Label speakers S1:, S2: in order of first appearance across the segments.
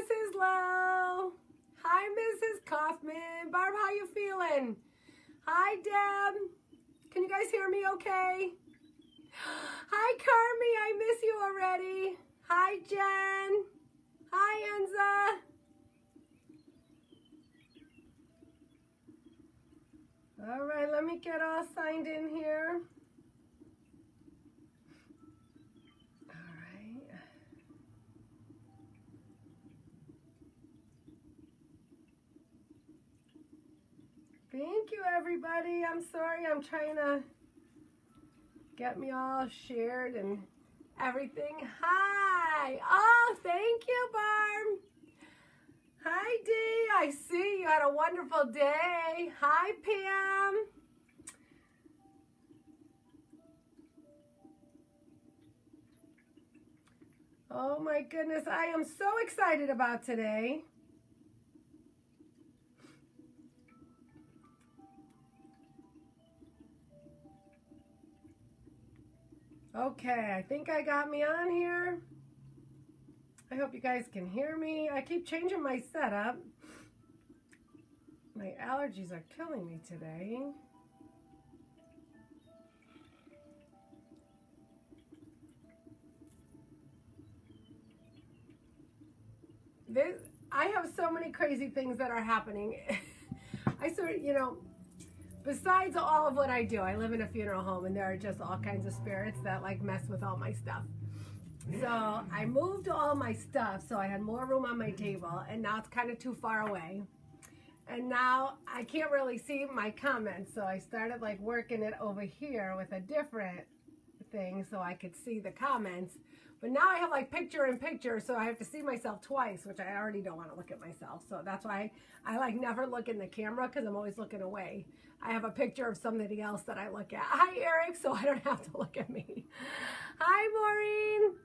S1: Mrs. Lowe. Hi, Mrs. Kaufman. Barb, how you feeling? Hi, Deb. Can you guys hear me okay? Hi, Carmi. I miss you already. Hi, Jen. Hi, Enza. All right, let me get all signed in here. All right. Thank you, everybody. I'm sorry. I'm trying to get me all shared and everything. Hi. Oh, thank you, Barb. Hi, Dee. I see you had a wonderful day. Hi, Pam. Oh, my goodness. I am so excited about today. Okay, I think I got me on here. I hope you guys can hear me. I keep changing my setup. My allergies are killing me today. I have so many crazy things that are happening. I sort of, besides all of what I do, I live in a funeral home and there are just all kinds of spirits that like mess with all my stuff. So I moved all my stuff so I had more room on my table, and now it's kind of too far away. And now I can't really see my comments, so I started like working it over here with a different thing so I could see the comments. But now I have like picture in picture, so I have to see myself twice, which I already don't want to look at myself. So that's why I like never look in the camera, because I'm always looking away. I have a picture of somebody else that I look at. Hi, Eric, so I don't have to look at me. Hi, Maureen.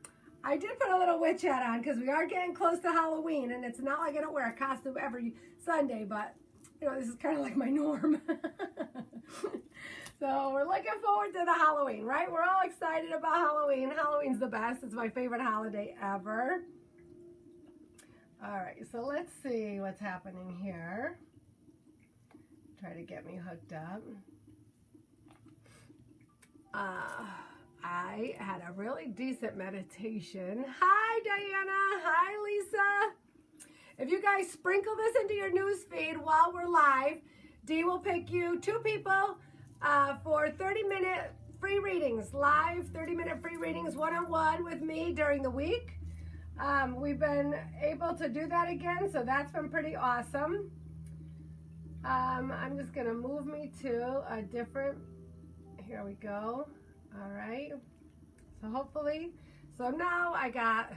S1: I did put a little witch hat on because we are getting close to Halloween, and it's not like I don't wear a costume every Sunday, but this is kind of like my norm. So we're looking forward to the Halloween, right? We're all excited about Halloween. Halloween's the best. It's my favorite holiday ever. All right, so let's see what's happening here. Try to get me hooked up. I had a really decent meditation. Hi, Diana. Hi, Lisa. If you guys sprinkle this into your news feed while we're live, Dee will pick you 2 people for 30-minute free readings, live 30-minute free readings one-on-one with me during the week. We've been able to do that again, so that's been pretty awesome. I'm just going to move me to a different, here we go. All right, so hopefully, so now I got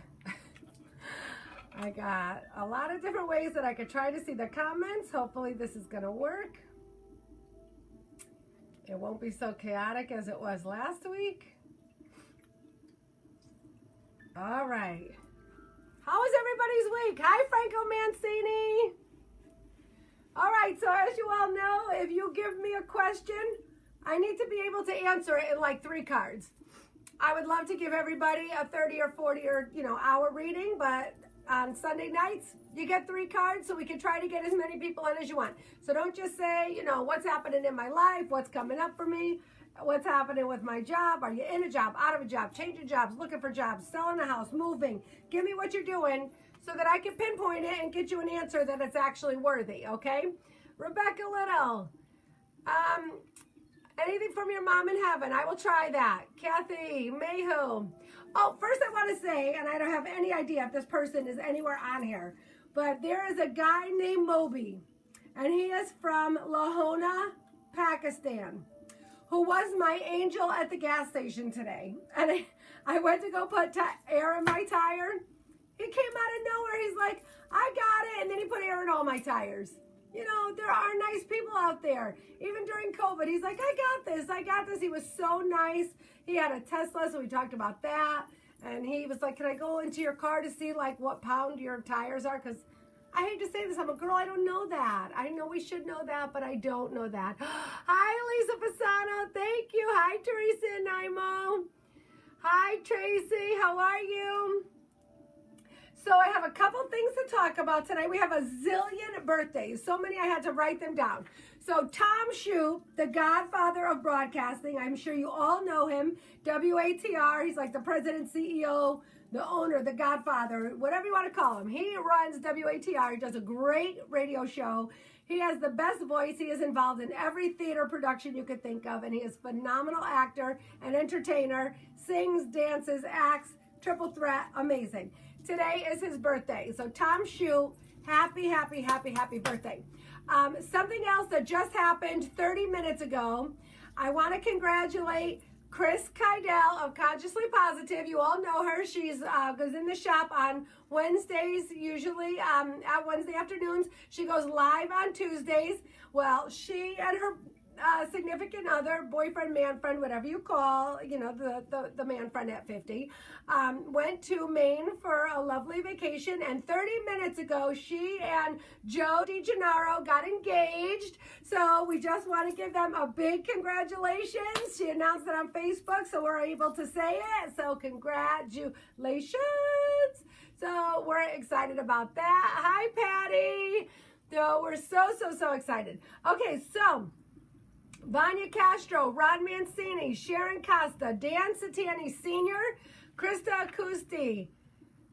S1: a lot of different ways that I could try to see the comments. Hopefully this is going to work. It won't be so chaotic as it was last week. All right. How was everybody's week? Hi, Franco Mancini. All right, so as you all know, if you give me a question, I need to be able to answer it in like 3 cards. I would love to give everybody a 30 or 40 or hour reading, but on Sunday nights, you get 3 cards, so we can try to get as many people in as you want. So don't just say, what's happening in my life, what's coming up for me, what's happening with my job, are you in a job, out of a job, changing jobs, looking for jobs, selling a house, moving. Give me what you're doing so that I can pinpoint it and get you an answer that it's actually worthy, okay? Rebecca Little, anything from your mom in heaven, I will try that. Kathy Mayhew. Oh, first I want to say, and I don't have any idea if this person is anywhere on here, but there is a guy named Moby, and he is from Lahona, Pakistan, who was my angel at the gas station today. And I went to go put air in my tire. He came out of nowhere. He's like, I got it. And then he put air in all my tires. There are nice people out there. Even during COVID, he's like, I got this. I got this. He was so nice. He had a Tesla, so we talked about that. And he was like, can I go into your car to see like what pound your tires are? Because I hate to say this, I'm a girl, I don't know that. I know we should know that, but I don't know that. Hi, Lisa Fasano. Thank you. Hi, Teresa and Naimo. Hi, Tracy. How are you? So I have a couple things to talk about tonight. We have a zillion birthdays. So many I had to write them down. So Tom Shoup, the godfather of broadcasting, I'm sure you all know him. WATR, he's like the president, CEO, the owner, the godfather, whatever you want to call him. He runs WATR. He does a great radio show. He has the best voice. He is involved in every theater production you could think of, and he is a phenomenal actor and entertainer, sings, dances, acts, triple threat, amazing. Today is his birthday. So Tom Shoup, happy birthday. Something else that just happened 30 minutes ago, I want to congratulate Chris Kydell of Consciously Positive. You all know her. She's goes in the shop on Wednesdays, usually at Wednesday afternoons. She goes live on Tuesdays. Well, she and her significant other, boyfriend, man friend, whatever you call, you know, the man friend at 50, went to Maine for a lovely vacation, and 30 minutes ago, she and Joe DiGennaro got engaged, so we just want to give them a big congratulations. She announced it on Facebook, so we're able to say it, so congratulations. So we're excited about that. Hi, Patty. So we're so excited. Okay, so Vanya Castro, Ron Mancini, Sharon Costa, Dan Satani Sr., Krista Acousti,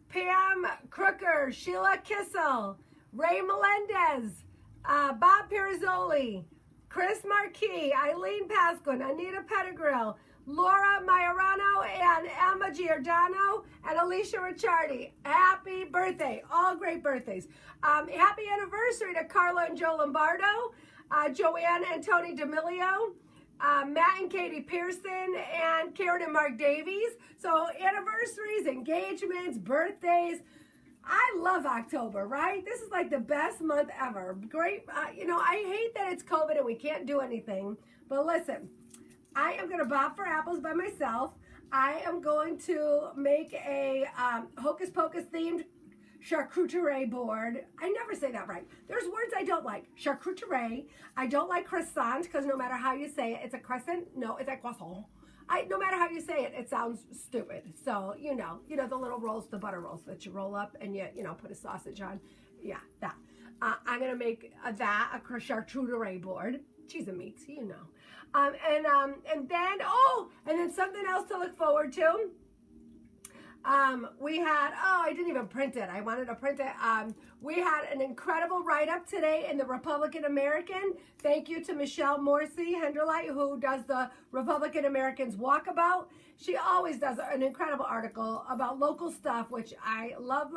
S1: Pam Crooker, Sheila Kissel, Ray Melendez, Bob Pirizzoli, Chris Marquis, Eileen Pasquin, Anita Pettigrew, Laura Majorano, and Emma Giordano, and Alicia Ricciardi. Happy birthday. All great birthdays. Happy anniversary to Carla and Joe Lombardo, Joanne and Tony D'Amelio, Matt and Katie Pearson, and Karen and Mark Davies. So anniversaries, engagements, birthdays. I love October, right? This is like the best month ever. Great. You know, I hate that it's COVID and we can't do anything. But listen, I am going to bob for apples by myself. I am going to make a Hocus Pocus themed charcuterie board. I never say that right. There's words I don't like. Charcuterie. I don't like croissant because no matter how you say it, it's a crescent. No, it's a croissant. No matter how you say it, it sounds stupid. So, you know the little rolls, the butter rolls that you roll up and you put a sausage on. Yeah, that. I'm going to make a charcuterie board. Cheese and meats, you know. And then something else to look forward to. We had, I didn't even print it. I wanted to print it. We had an incredible write-up today in the Republican American. Thank you to Michelle Morrissey Henderlight, who does the Republican Americans Walkabout. She always does an incredible article about local stuff, which I love.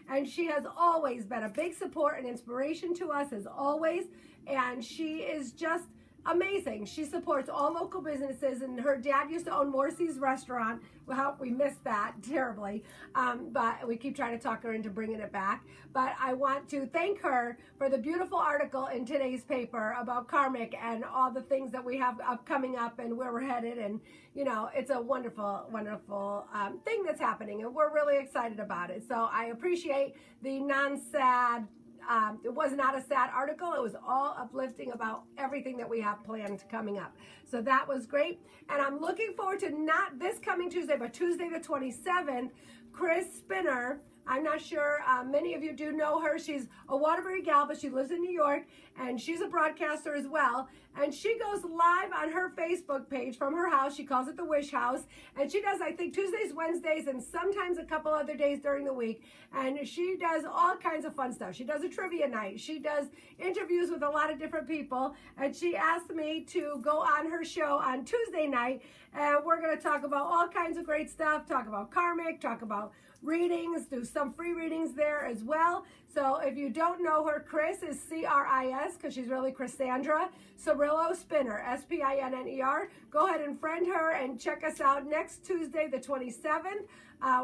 S1: And she has always been a big support and inspiration to us, as always. And she is just amazing. She supports all local businesses, and her dad used to own Morrissey's restaurant. Well, we missed that terribly, but we keep trying to talk her into bringing it back. But I want to thank her for the beautiful article in today's paper about karmic and all the things that we have coming up and where we're headed. And, it's a wonderful thing that's happening, and we're really excited about it. So I appreciate the non-sad. It was not a sad article. It was all uplifting about everything that we have planned coming up. So that was great. And I'm looking forward to not this coming Tuesday, but Tuesday the 27th, Chris Spinner. I'm not sure, many of you do know her. She's a Waterbury gal, but she lives in New York, and she's a broadcaster as well. And she goes live on her Facebook page from her house. She calls it the Wish House. And she does, I think, Tuesdays, Wednesdays, and sometimes a couple other days during the week. And she does all kinds of fun stuff. She does a trivia night. She does interviews with a lot of different people. And she asked me to go on her show on Tuesday night. And we're going to talk about all kinds of great stuff, talk about karmic, talk about readings, do some free readings there as well. So if you don't know her, Chris is C-R-I-S, because she's really Chrisandra Cirillo Spinner, S-P-I-N-N-E-R. Go ahead and friend her and check us out next Tuesday, the 27th.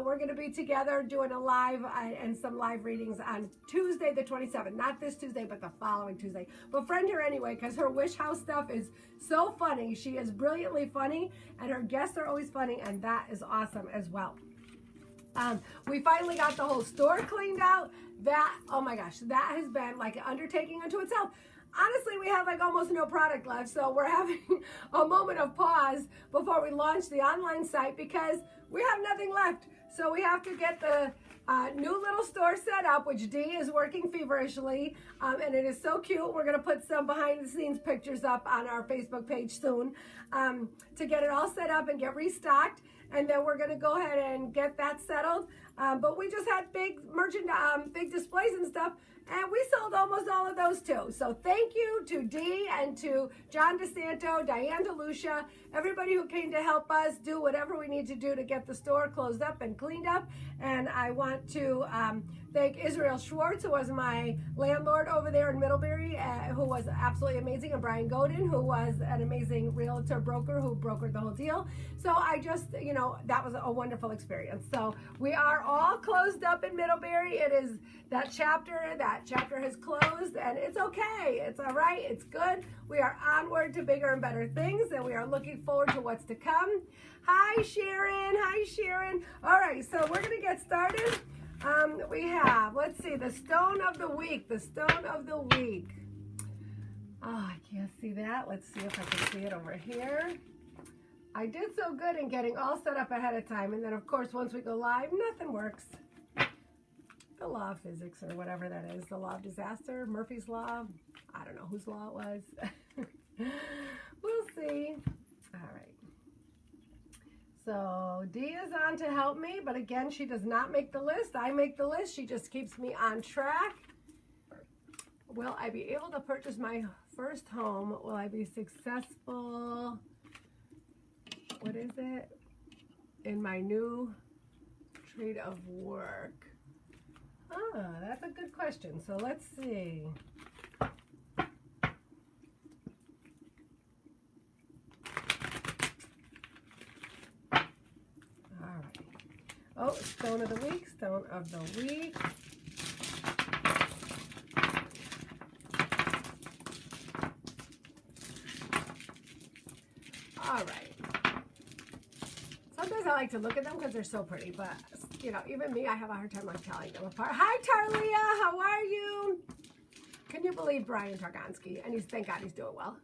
S1: We're going to be together doing a live and some live readings on Tuesday, the 27th. Not this Tuesday, but the following Tuesday. But friend her anyway, because her Wish House stuff is so funny. She is brilliantly funny, and her guests are always funny, and that is awesome as well. We finally got the whole store cleaned out. That, oh my gosh, that has been like an undertaking unto itself. Honestly, we have like almost no product left, so we're having a moment of pause before we launch the online site because we have nothing left. So we have to get the new little store set up, which Dee is working feverishly, and it is so cute. We're going to put some behind the scenes pictures up on our Facebook page soon to get it all set up and get restocked. And then we're going to go ahead and get that settled. But we just had big big displays and stuff, and we sold almost all of those too. So thank you to Dee and to John DeSanto, Diane DeLucia, everybody who came to help us do whatever we need to do to get the store closed up and cleaned up. And I want to thank Israel Schwartz, who was my landlord over there in Middlebury, who was absolutely amazing, and Brian Godin, who was an amazing realtor broker who brokered the whole deal. So I just, you know, that was a wonderful experience. So we are all closed up in Middlebury. It is that chapter has closed, and it's okay. It's all right. It's good. We are onward to bigger and better things, and we are looking forward to what's to come. Hi, Sharon. Hi, Sharon. All right, so we're going to get started. We have, let's see, the stone of the week. The stone of the week. Oh, I can't see that. Let's see if I can see it over here. I did so good in getting all set up ahead of time, and then, of course, once we go live, nothing works. The law of physics, or whatever that is, the law of disaster, Murphy's law. I don't know whose law it was. We'll see. All right. So Dee is on to help me, but again, she does not make the list. I make the list. She just keeps me on track. Will I be able to purchase my first home? Will I be successful? What is it? In my new trade of work. Oh, that's a good question. So let's see. Oh, stone of the week, stone of the week. All right. Sometimes I like to look at them because they're so pretty, but, you know, even me, I have a hard time like telling them apart. Hi, Tarlia, how are you? Can you believe Brian Targonski? And thank God he's doing well.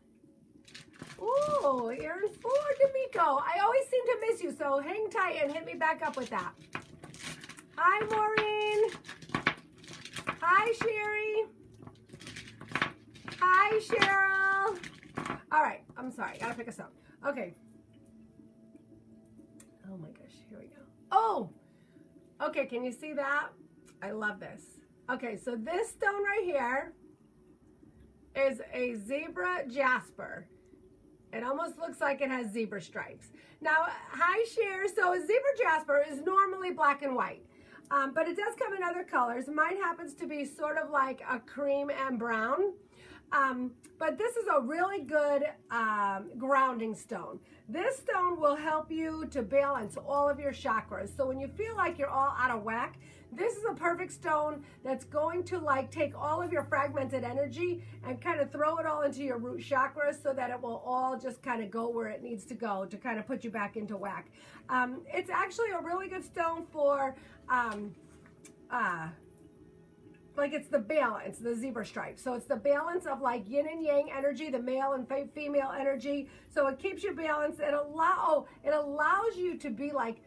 S1: Ooh, Aaron Ford, D'Amico. I always seem to miss you, so hang tight and hit me back up with that. Hi, Maureen. Hi, Sherry. Hi, Cheryl. All right, I'm sorry. Gotta pick a song. Okay. Oh my gosh, here we go. Oh, okay, can you see that? I love this. Okay, so this stone right here is a zebra jasper. It almost looks like it has zebra stripes. Now, hi, Cher. So a zebra jasper is normally black and white, but it does come in other colors. Mine happens to be sort of like a cream and brown. But this is a really good grounding stone. This stone will help you to balance all of your chakras. So when you feel like you're all out of whack, this is a perfect stone that's going to like take all of your fragmented energy and kind of throw it all into your root chakras so that it will all just kind of go where it needs to go to kind of put you back into whack. It's actually a really good stone for like it's the balance, the zebra stripe. So it's the balance of like yin and yang energy, the male and female energy. So it keeps you balanced. It allows you to be like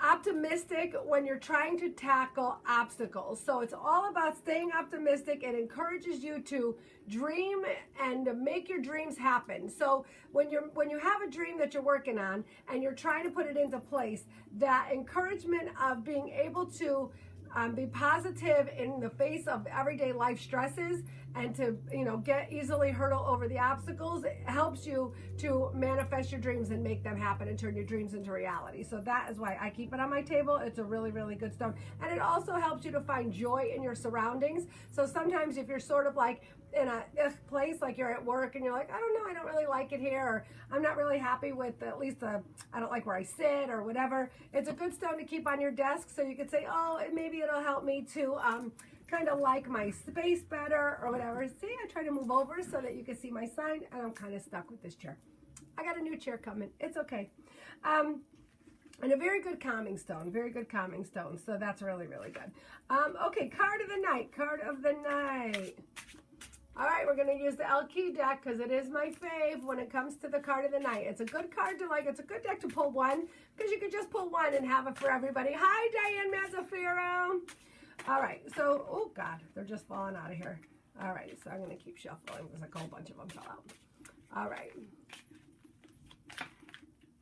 S1: optimistic when you're trying to tackle obstacles. So it's all about staying optimistic. It encourages you to dream and to make your dreams happen. So when you have a dream that you're working on and you're trying to put it into place, that encouragement of being able to be positive in the face of everyday life stresses and to, get easily hurdle over the obstacles, it helps you to manifest your dreams and make them happen and turn your dreams into reality. So that is why I keep it on my table. It's a really, really good stone. And it also helps you to find joy in your surroundings. So sometimes if you're sort of like in a place, like you're at work and you're like, I don't know, I don't really like it here, or I'm not really happy with I don't like where I sit or whatever. It's a good stone to keep on your desk so you could say, oh, maybe it'll help me to kind of like my space better or whatever. See, I try to move over so that you can see my sign, and I'm kind of stuck with this chair. I got a new chair coming. It's okay. And a very good calming stone, So that's really, really good. Okay, card of the night. All right, we're going to use the El Key deck because it is my fave when it comes to the card of the night. It's a good card to like. It's a good deck to pull one because you could just pull one and have it for everybody. Hi, Diane Mazzaferro. All right, so, oh, God, they're just falling out of here. All right, so I'm going to keep shuffling because a whole bunch of them fell out. All right.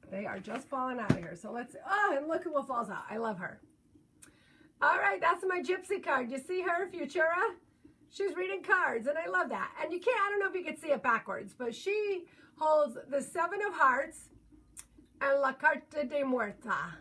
S1: They are just falling out of here. So let's, oh, and look at what falls out. I love her. All right, that's my Gypsy card. You see her, Futura? She's reading cards, and I love that. And you can't, I don't know if you can see it backwards, but she holds the Seven of Hearts and La Carta de Muerta.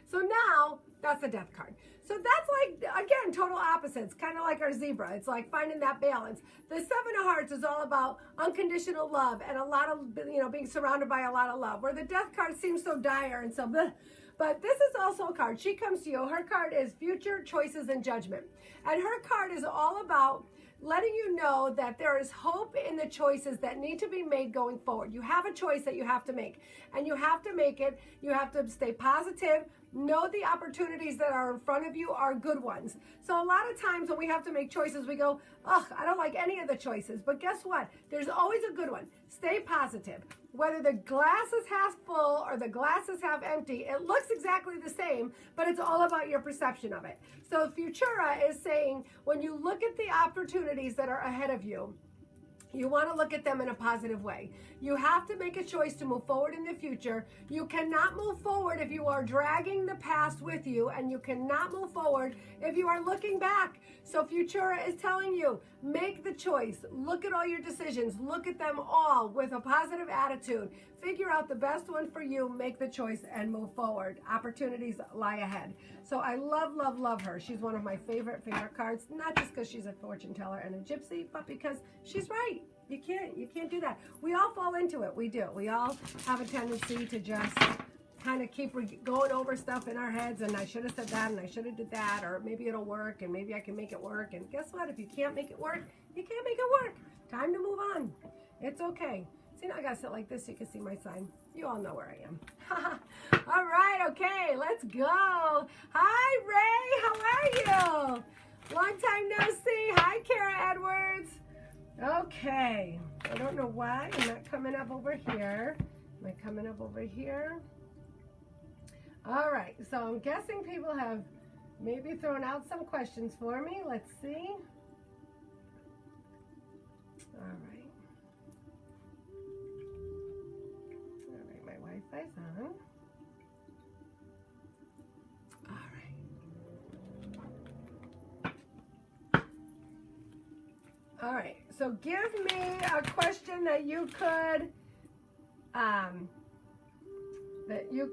S1: So now, that's a death card. So that's like, again, total opposites, kind of like our zebra. It's like finding that balance. The Seven of Hearts is all about unconditional love and a lot of, being surrounded by a lot of love, where the death card seems so dire and so bleh. But this is also a card. She comes to you. Her card is Future, Choices, and Judgment. And her card is all about letting you know that there is hope in the choices that need to be made going forward. You have a choice that you have to make, and you have to make it. You have to stay positive. Know the opportunities that are in front of you are good ones. So a lot of times when we have to make choices, we go, ugh, I don't like any of the choices. But guess what? There's always a good one. Stay positive. Whether the glass is half full or the glass is half empty, it looks exactly the same, but it's all about your perception of it. So Futura is saying, when you look at the opportunities that are ahead of you, you want to look at them in a positive way. You have to make a choice to move forward in the future. You cannot move forward if you are dragging the past with you, and you cannot move forward if you are looking back. So Futura is telling you, make the choice. Look at all your decisions. Look at them all with a positive attitude. Figure out the best one for you, make the choice, and move forward. Opportunities lie ahead. So I love, love, love her. She's one of my favorite cards, not just because she's a fortune teller and a gypsy, but because she's right. You can't do that. We all fall into it. We do. We all have a tendency to just kind of keep going over stuff in our heads, and I should have said that, and I should have did that, or maybe it'll work, and maybe I can make it work. And guess what? If you can't make it work, you can't make it work. Time to move on. It's okay. See, now I gotta sit like this so you can see my sign. You all know where I am. All right, okay, let's go. Hi, Ray. How are you? Long time no see. Hi, Kara Edwards. Okay, I don't know why I'm not coming up over here. Am I coming up over here? All right, so I'm guessing people have maybe thrown out some questions for me. Let's see. All right. All right, my Wi-Fi's on. All right, so give me a question that you could,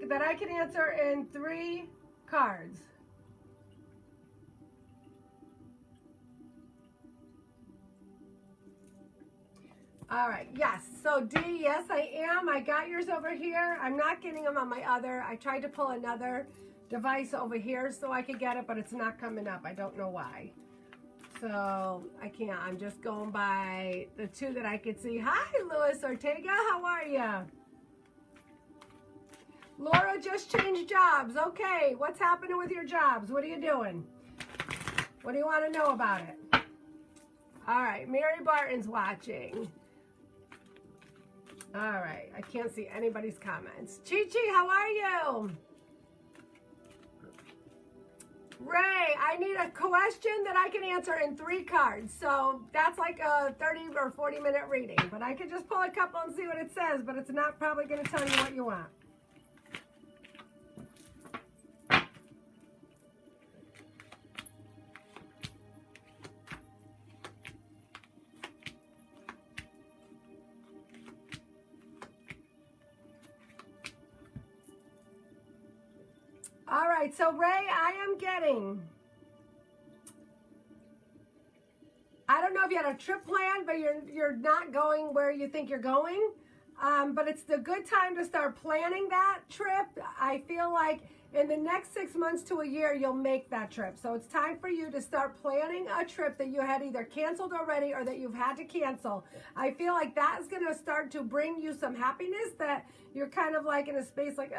S1: that I can answer in 3 cards. All right, yes, so D, yes I am. I got yours over here. I'm not getting them on my other. I tried to pull another device over here so I could get it, but it's not coming up. I don't know why. So I can't. I'm just going by the 2 that I could see. Hi, Luis Ortega. How are you? Laura just changed jobs. Okay, what's happening with your jobs? What are you doing? What do you want to know about it? All right, Mary Barton's watching. All right, I can't see anybody's comments. Chi-Chi, how are you? Ray, I need a question that I can answer in 3 cards. So that's like a 30 or 40 minute reading. But I can just pull a couple and see what it says, but it's not probably going to tell you what you want. All right, so Ray, I am getting, I don't know if you had a trip planned, but you're not going where you think you're going. But it's the good time to start planning that trip. I feel like in the next 6 months to a year, you'll make that trip. So it's time for you to start planning a trip that you had either canceled already or that you've had to cancel. I feel like that is going to start to bring you some happiness, that you're kind of like in a space like,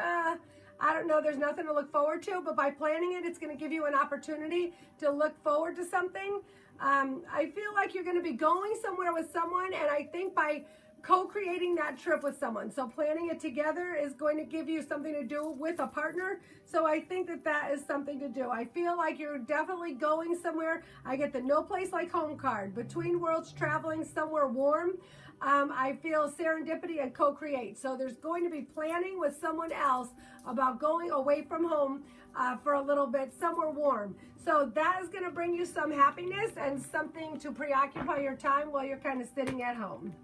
S1: I don't know, there's nothing to look forward to, but by planning it, it's going to give you an opportunity to look forward to something. I feel like you're going to be going somewhere with someone, and I think by co-creating that trip with someone, so planning it together is going to give you something to do with a partner. So I think that that is something to do. I feel like you're definitely going somewhere. I get the no place like home card. Between worlds, traveling somewhere warm. I feel serendipity and co-create. So there's going to be planning with someone else about going away from home for a little bit, somewhere warm. So that is going to bring you some happiness and something to preoccupy your time while you're kind of sitting at home.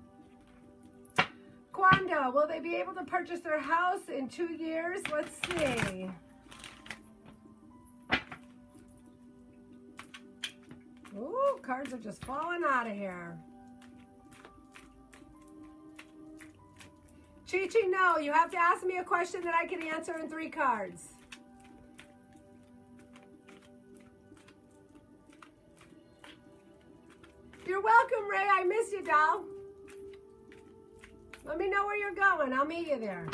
S1: Kwanda, will they be able to purchase their house in 2 years? Let's see. Ooh, cards are just falling out of here. Chi-Chi, no, you have to ask me a question that I can answer in 3 cards. You're welcome, Ray. I miss you, doll. Let me know where you're going. I'll meet you there.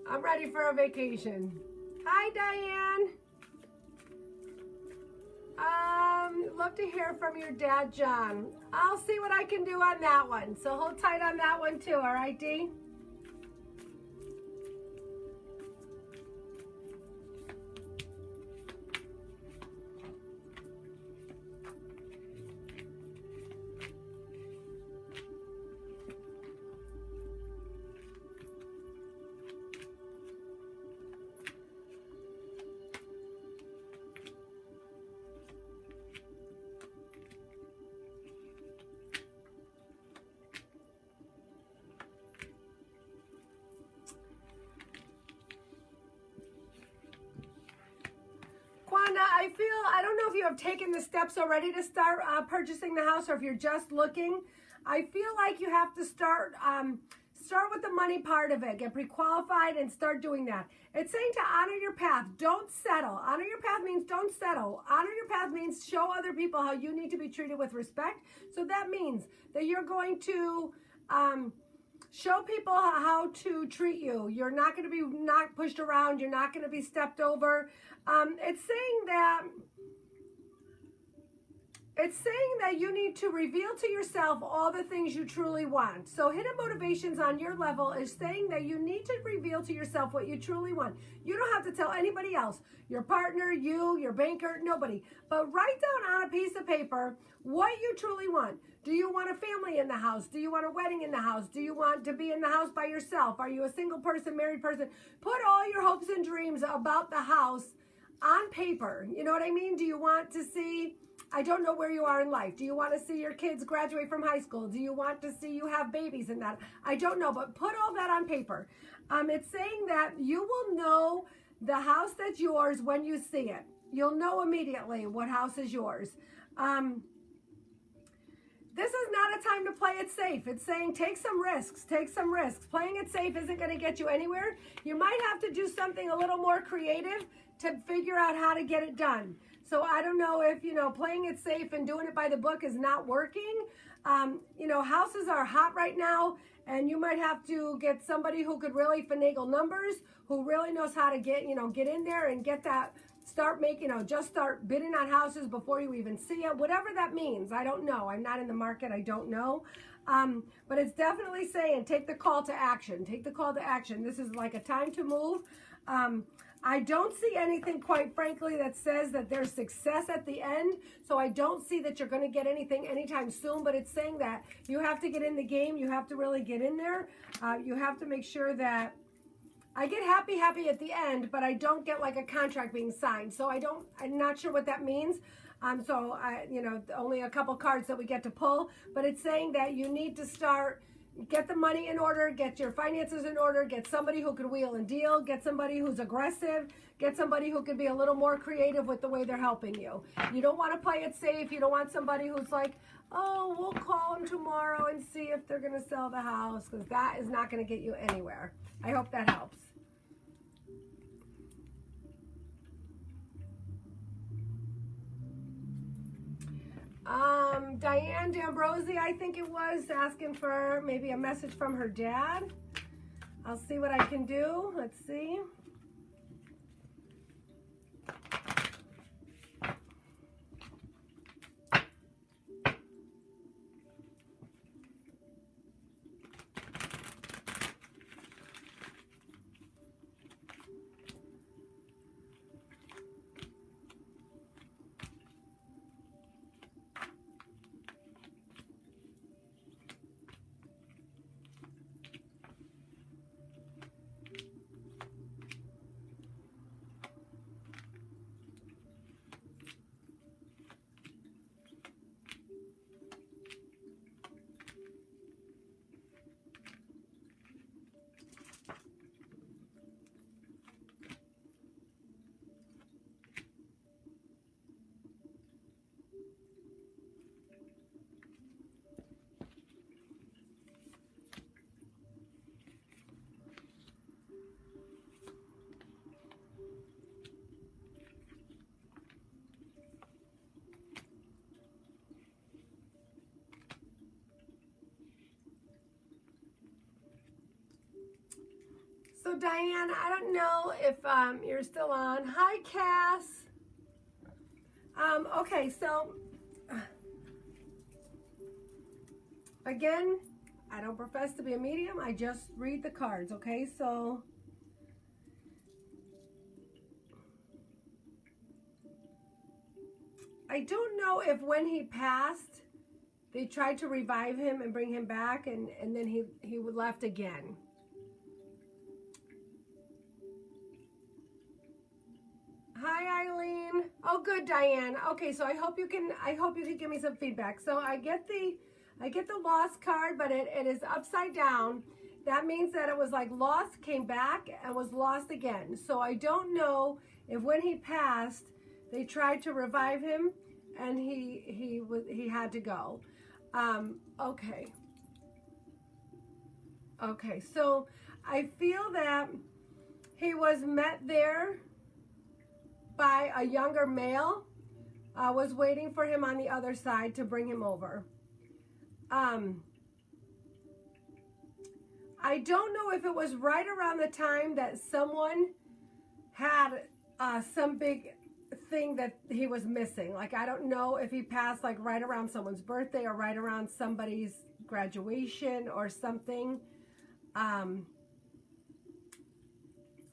S1: I'm ready for a vacation. Hi, Diane. Love to hear from your dad, John. I'll see what I can do on that one. So hold tight on that one too, all right, Dee? I don't know if you have taken the steps already to start purchasing the house, or if you're just looking. I feel like you have to start with the money part of it, get pre-qualified and start doing that. It's saying to honor your path, don't settle. Honor your path means don't settle. Honor your path means show other people how you need to be treated with respect. So that means that you're going to show people how to treat you. You're not going to be not pushed around. You're not going to be stepped over. It's saying that you need to reveal to yourself all the things you truly want. So Hidden Motivations on your level is saying that you need to reveal to yourself what you truly want. You don't have to tell anybody else, your partner, you, your banker, nobody. But write down on a piece of paper what you truly want. Do you want a family in the house? Do you want a wedding in the house? Do you want to be in the house by yourself? Are you a single person, married person? Put all your hopes and dreams about the house on paper. You know what I mean? Do you want to see, I don't know where you are in life. Do you want to see your kids graduate from high school? Do you want to see you have babies and that? I don't know, but put all that on paper. It's saying that you will know the house that's yours when you see it. You'll know immediately what house is yours. This is not a time to play it safe. It's saying take some risks, take some risks. Playing it safe isn't going to get you anywhere. You might have to do something a little more creative to figure out how to get it done. So I don't know if, playing it safe and doing it by the book is not working. Houses are hot right now, and you might have to get somebody who could really finagle numbers, who really knows how to get in there and get that, start bidding on houses before you even see it, whatever that means. I don't know. I'm not in the market. I don't know. But it's definitely saying take the call to action. Take the call to action. This is like a time to move. I don't see anything, quite frankly, that says that there's success at the end. So I don't see that you're going to get anything anytime soon, but it's saying that you have to get in the game. You have to really get in there. You have to make sure that I get happy at the end, but I don't get like a contract being signed. So I'm not sure what that means. Only a couple cards that we get to pull, but it's saying that you need to get the money in order, get your finances in order, get somebody who could wheel and deal, get somebody who's aggressive, get somebody who could be a little more creative with the way they're helping you. You don't want to play it safe. You don't want somebody who's like, oh, we'll call them tomorrow and see if they're going to sell the house, because that is not going to get you anywhere. I hope that helps. Diane D'Ambrosi, I think it was, asking for maybe a message from her dad. I'll see what I can do. Let's see. So Diane, I don't know if you're still on. Hi, Cass. Okay, so again, I don't profess to be a medium. I just read the cards, okay? So I don't know if when he passed, they tried to revive him and bring him back, and then he left again. Hi, Eileen. Oh, good, Diane. Okay, so I hope you can give me some feedback. So I get the lost card, but it is upside down. That means that it was like lost, came back, and was lost again. So I don't know if when he passed, they tried to revive him, and he had to go. Okay. Okay, so I feel that he was met there by a younger male, was waiting for him on the other side to bring him over. I don't know if it was right around the time that someone had some big thing that he was missing. Like, I don't know if he passed like right around someone's birthday or right around somebody's graduation or something.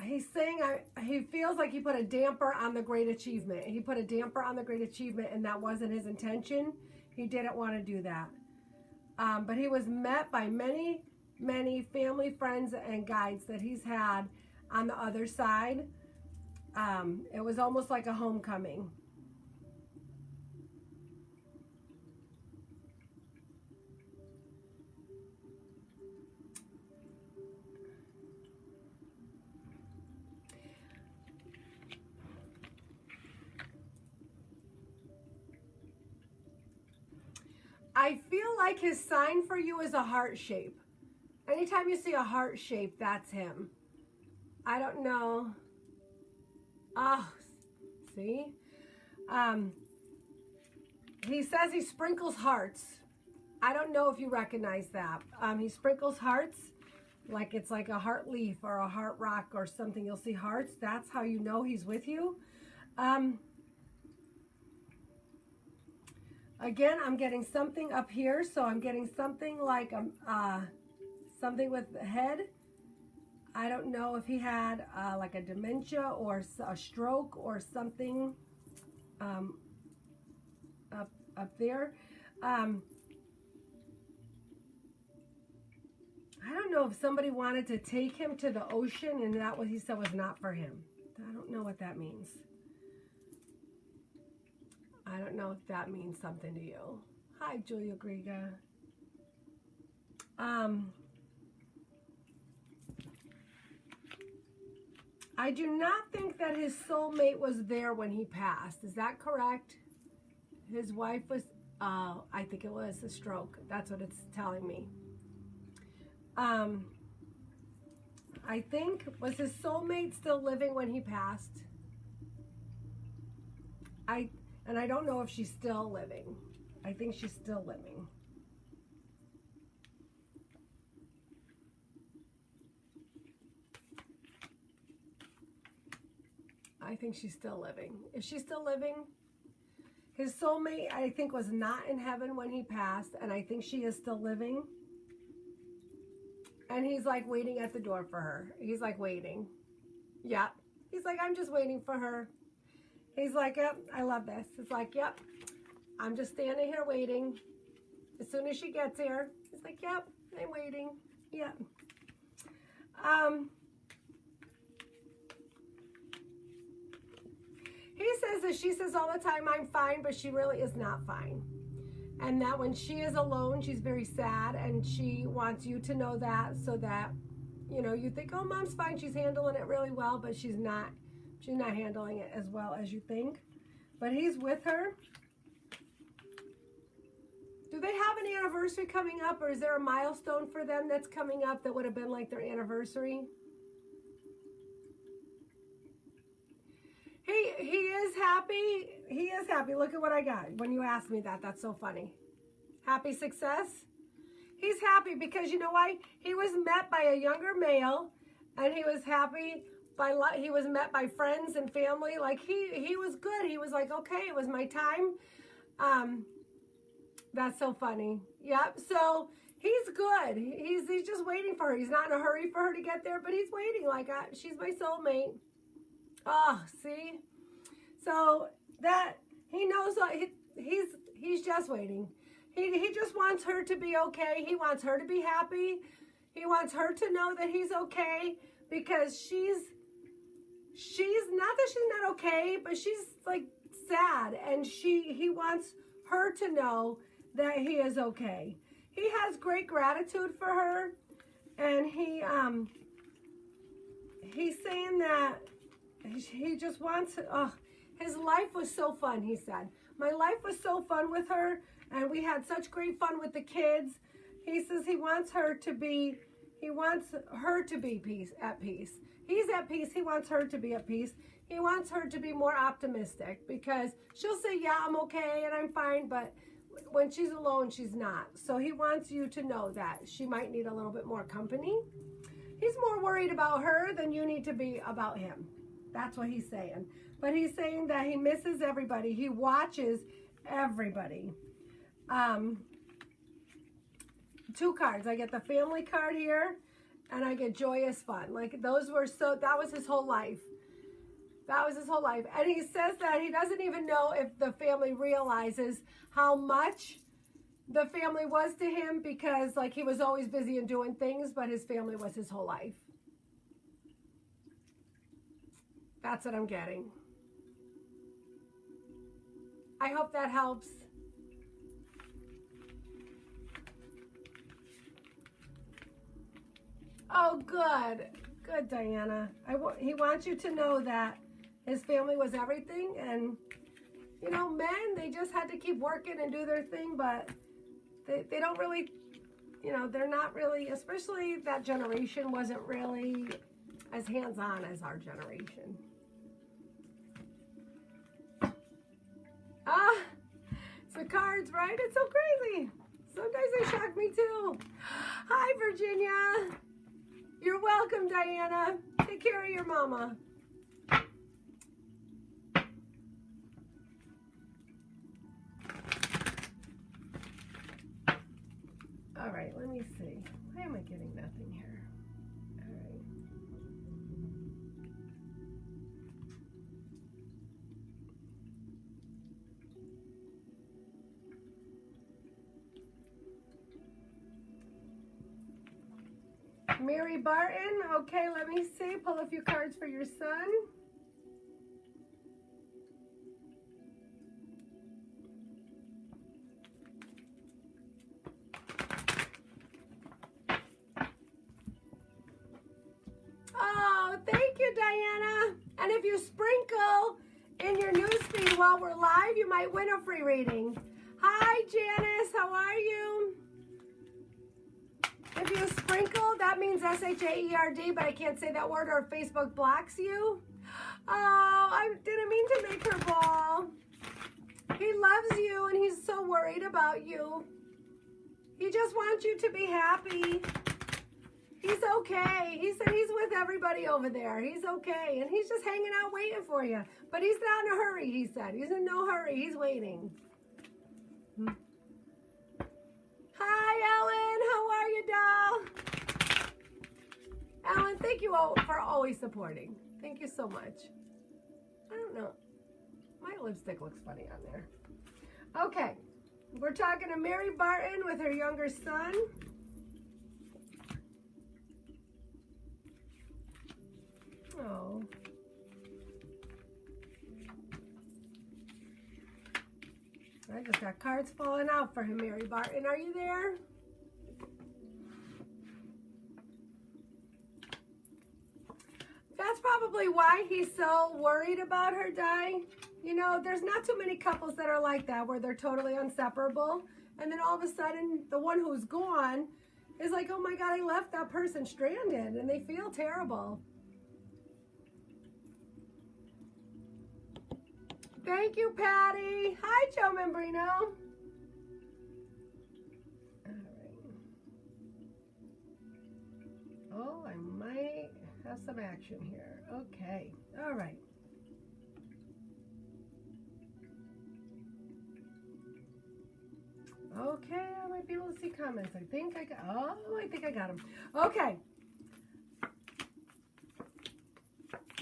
S1: He's saying he feels like he put a damper on the great achievement. He put a damper on the great achievement, and that wasn't his intention. He didn't want to do that. But he was met by many, many family, friends, and guides that he's had on the other side. It was almost like a homecoming. I feel like his sign for you is a heart shape. Anytime you see a heart shape, that's him. I don't know. Oh, see? He says he sprinkles hearts. I don't know if you recognize that. He sprinkles hearts like it's like a heart leaf or a heart rock or something. You'll see hearts. That's how you know he's with you. Again, I'm getting something up here, so I'm getting something like something with the head. I don't know if he had like a dementia or a stroke or something up there. I don't know if somebody wanted to take him to the ocean, and that what he said was not for him. I don't know what that means. I don't know if that means something to you. Hi, Julia Griga. I do not think that his soulmate was there when he passed. Is that correct? His wife was, I think it was a stroke. That's what it's telling me. I think, was his soulmate still living when he passed? And I don't know if she's still living. I think she's still living. I think she's still living. If she's still living, his soulmate, I think, was not in heaven when he passed, and I think she is still living. And he's like waiting at the door for her. He's like waiting. Yeah. He's like, I'm just waiting for her. He's like, yep, I love this. It's like, yep, I'm just standing here waiting. As soon as she gets here, he's like, yep, I'm waiting. Yep. He says that she says all the time, I'm fine, but she really is not fine. And that when she is alone, she's very sad, and she wants you to know that, so that, you know, you think, oh, mom's fine, she's handling it really well, but she's not handling it as well as you think. But he's with her. Do they have an anniversary coming up, or is there a milestone for them that's coming up that would have been like their anniversary? He is happy. He is happy. Look at what I got when you asked me that. That's so funny. Happy success. He's happy because you know why? He was met by a younger male, and he was happy by, he was met by friends and family. Like he was good. He was like, okay, it was my time. That's so funny. Yep. So he's good. He's just waiting for her. He's not in a hurry for her to get there, but he's waiting. Like she's my soulmate. Oh, see? So that he knows he's just waiting. He just wants her to be okay. He wants her to be happy. He wants her to know that he's okay, because she's not that she's not okay, but she's like sad, and he wants her to know that he is okay. He has great gratitude for her, and he's saying that he just wants, his life was so fun, he said. My life was so fun with her, and we had such great fun with the kids. He says he wants her to be at peace. He's at peace. He wants her to be at peace. He wants her to be more optimistic, because she'll say, yeah, I'm okay and I'm fine, but when she's alone, she's not. So he wants you to know that she might need a little bit more company. He's more worried about her than you need to be about him. That's what he's saying. But he's saying that he misses everybody. He watches everybody. 2 cards. I get the family card here, and I get joyous fun. Like that was his whole life. That was his whole life. And he says that he doesn't even know if the family realizes how much the family was to him, because like he was always busy and doing things, but his family was his whole life. That's what I'm getting. I hope that helps. Oh, good. Good, Diana. He wants you to know that his family was everything. And, you know, men, they just had to keep working and do their thing, but they don't really, you know, they're not really, especially that generation wasn't really as hands-on as our generation. It's the cards, right? It's so crazy. Sometimes they shock me too. Hi, Virginia. You're welcome, Diana. Take care of your mama. All right, let me see. Why am I getting nothing here? All right. Mary Barton, okay, let me see. Pull a few cards for your son. Oh, thank you, Diana. And if you sprinkle in your newsfeed while we're live, you might win a free reading. Hi, Janice, how are you? If you sprinkle, that means S-H-A-E-R-D, but I can't say that word or Facebook blocks you. Oh, I didn't mean to make her ball. He loves you and he's so worried about you. He just wants you to be happy. He's okay. He said he's with everybody over there. He's okay. And he's just hanging out waiting for you. But he's not in a hurry, he said. He's in no hurry. He's waiting. Hi, Ellen. How are you, doll? Ellen, thank you all for always supporting. Thank you so much. I don't know. My lipstick looks funny on there. Okay. We're talking to Mary Barton with her younger son. Oh. I just got cards falling out for him, Mary Barton. Are you there? That's probably why he's so worried about her dying. You know, there's not too many couples that are like that, where they're totally inseparable. And then all of a sudden, the one who's gone is like, oh my God, I left that person stranded. And they feel terrible. Thank you, Patty. Hi, Joe Membrino. All right. Oh, I might have some action here. Okay. All right. Okay, I might be able to see comments. I think I got them. Okay.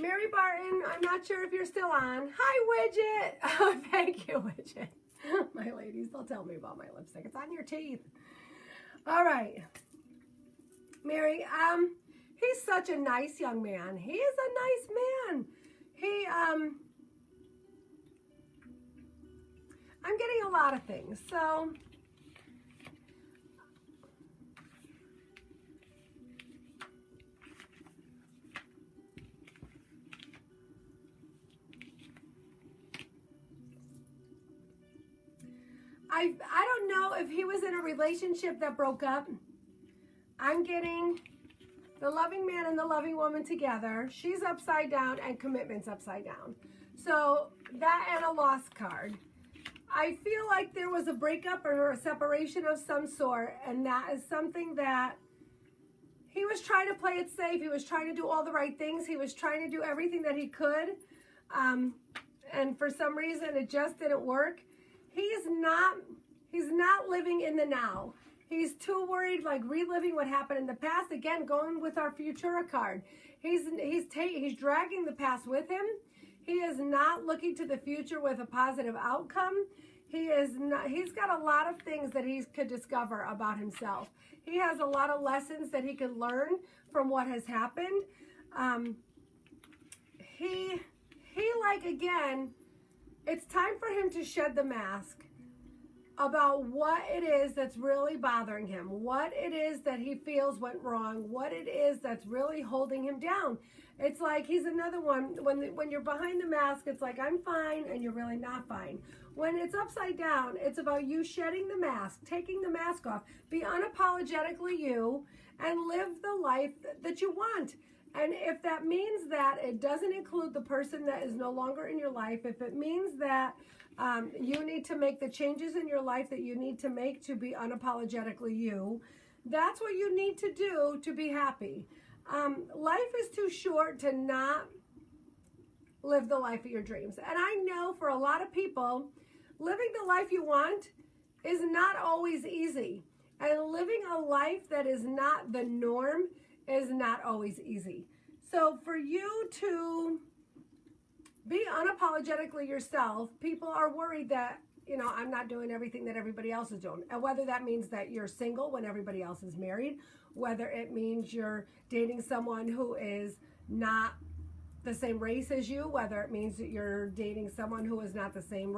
S1: Mary Barton, I'm not sure if you're still on. Hi, Widget. Oh, thank you, Widget. My ladies, they'll tell me about my lipstick. It's on your teeth. All right. Mary, he's such a nice young man. He is a nice man. I'm getting a lot of things. So, I don't know if he was in a relationship that broke up. I'm getting the loving man and the loving woman together. She's upside down and commitment's upside down. So that and a lost card. I feel like there was a breakup or a separation of some sort, and that is something that he was trying to play it safe. He was trying to do all the right things. He was trying to do everything that he could. And for some reason, it just didn't work. He's not living in the now. He's too worried, like reliving what happened in the past. Again, going with our Futura card. He's dragging the past with him. He is not looking to the future with a positive outcome. He's got a lot of things that he could discover about himself. He has a lot of lessons that he could learn from what has happened. Again, it's time for him to shed the mask about what it is that's really bothering him, what it is that he feels went wrong, what it is that's really holding him down. It's like he's another one. When you're behind the mask, it's like, I'm fine, and you're really not fine. When it's upside down, it's about you shedding the mask, taking the mask off, be unapologetically you, and live the life that you want. And if that means that it doesn't include the person that is no longer in your life, if it means that you need to make the changes in your life that you need to make to be unapologetically you, that's what you need to do to be happy. Life is too short to not live the life of your dreams. And I know for a lot of people, living the life you want is not always easy. And living a life that is not the norm is not always easy. So for you to be unapologetically yourself, people are worried that, I'm not doing everything that everybody else is doing. And whether that means that you're single when everybody else is married, whether it means you're dating someone who is not the same race as you, whether it means that you're dating someone who is not the same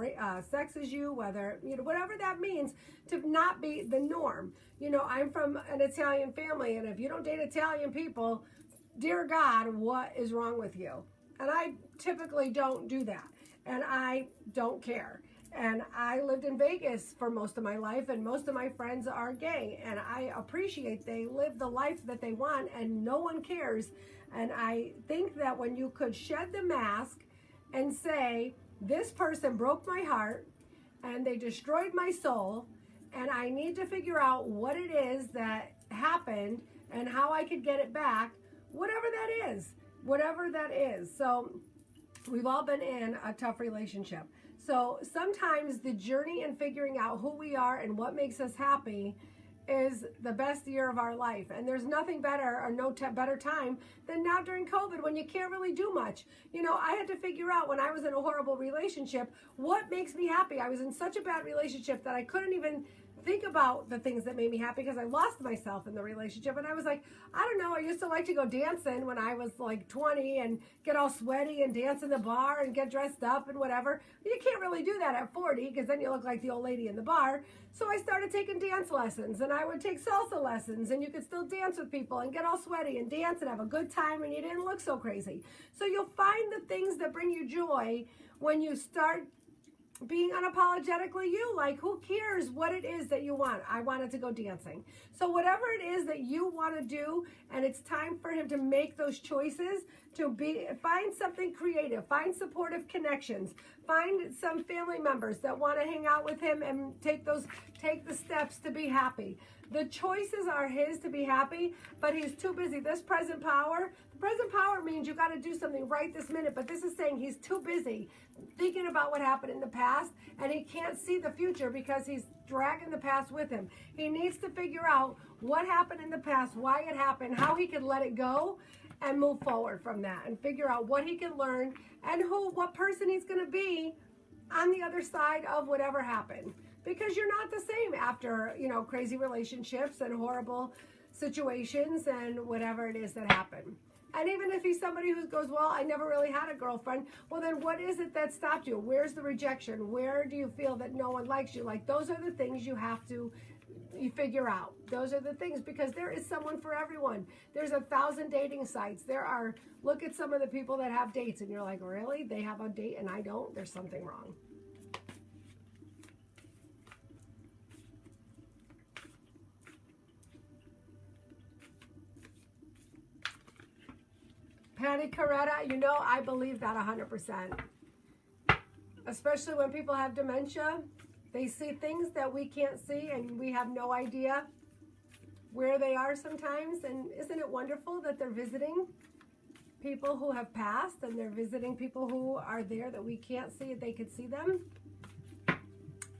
S1: sex as you, whether, whatever that means, to not be the norm. I'm from an Italian family, and if you don't date Italian people, dear God, what is wrong with you? And I typically don't do that, and I don't care. And I lived in Vegas for most of my life, and most of my friends are gay, and I appreciate they live the life that they want, and no one cares. And I think that when you could shed the mask and say, this person broke my heart, and they destroyed my soul, and I need to figure out what it is that happened and how I could get it back, whatever that is, whatever that is. So we've all been in a tough relationship. So sometimes the journey in figuring out who we are and what makes us happy is the best year of our life. And there's nothing better or no better time than now during COVID when you can't really do much. You know, I had to figure out when I was in a horrible relationship, what makes me happy. I was in such a bad relationship that I couldn't even think about the things that made me happy because I lost myself in the relationship. And I was like, I don't know, I used to like to go dancing when I was like 20 and get all sweaty and dance in the bar and get dressed up and whatever. You can't really do that at 40 because then you look like the old lady in the bar. So I started taking dance lessons, and I would take salsa lessons, and you could still dance with people and get all sweaty and dance and have a good time, and you didn't look so crazy. So you'll find the things that bring you joy when you start being unapologetically you. Like, who cares what it is that you want? I wanted to go dancing. So whatever it is that you want to do, and it's time for him to make those choices, to find something creative, find supportive connections, find some family members that want to hang out with him and take the steps to be happy. The choices are his to be happy, but he's too busy. This present power means you got to do something right this minute, but this is saying he's too busy thinking about what happened in the past, and he can't see the future because he's dragging the past with him. He needs to figure out what happened in the past, why it happened, how he can let it go and move forward from that, and figure out what he can learn and what person he's going to be on the other side of whatever happened. Because you're not the same after, you know, crazy relationships and horrible situations and whatever it is that happened. And even if he's somebody who goes, well, I never really had a girlfriend, well, then what is it that stopped you? Where's the rejection? Where do you feel that no one likes you? Like, those are the things you have to figure out. Those are the things, because there is someone for everyone. There's 1,000 dating sites. Look at some of the people that have dates, and you're like, really? They have a date and I don't? There's something wrong. Patty Coretta, you know, I believe that 100%. Especially when people have dementia. They see things that we can't see, and we have no idea where they are sometimes. And isn't it wonderful that they're visiting people who have passed, and they're visiting people who are there that we can't see, they could see them?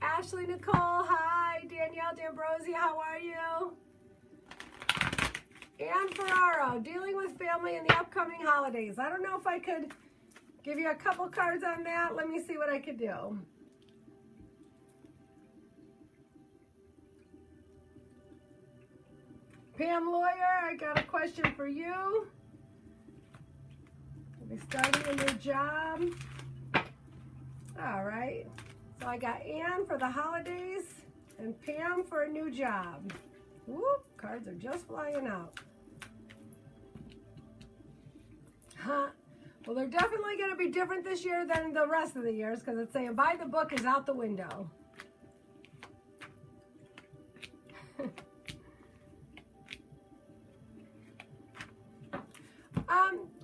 S1: Ashley Nicole, hi. Danielle D'Ambrosi, how are you? Ann Ferraro, dealing with family in the upcoming holidays. I don't know if I could give you a couple cards on that. Let me see what I could do. Pam Lawyer, I got a question for you. You'll be starting a new job. All right. So I got Ann for the holidays and Pam for a new job. Whoop, cards are just flying out. Huh. Well, they're definitely going to be different this year than the rest of the years, because it's saying buy the book is out the window.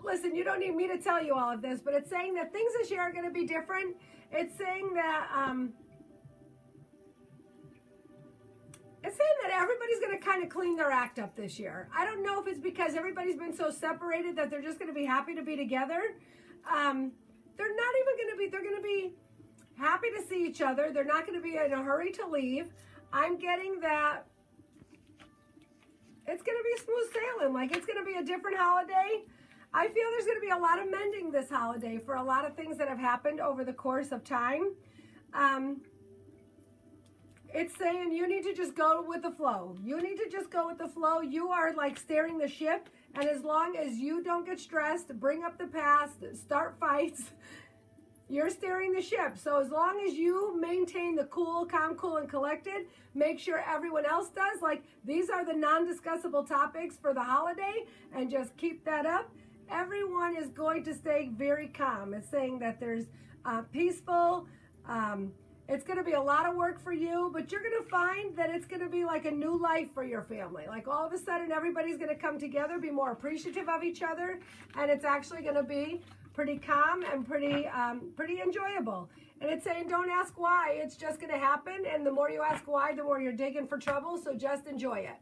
S1: Listen, you don't need me to tell you all of this, but it's saying that things this year are going to be different. It's saying that everybody's going to kind of clean their act up this year. I don't know if it's because everybody's been so separated that they're just going to be happy to be together. They're not even going to be, they're going to be happy to see each other. They're not going to be in a hurry to leave. I'm getting that it's going to be smooth sailing. Like, it's going to be a different holiday. I feel there's going to be a lot of mending this holiday for a lot of things that have happened over the course of time. It's saying you need to just go with the flow. You need to just go with the flow. You are like steering the ship. And as long as you don't get stressed, bring up the past, start fights, you're steering the ship. So as long as you maintain the cool, calm, cool, and collected, make sure everyone else does. Like, these are the non-discussable topics for the holiday, and just keep that up. Everyone is going to stay very calm. It's saying that there's peaceful. It's going to be a lot of work for you, but you're going to find that it's going to be like a new life for your family. Like, all of a sudden, everybody's going to come together, be more appreciative of each other, and it's actually going to be pretty calm and pretty enjoyable. And it's saying don't ask why, it's just going to happen. And the more you ask why, the more you're digging for trouble. So just enjoy it.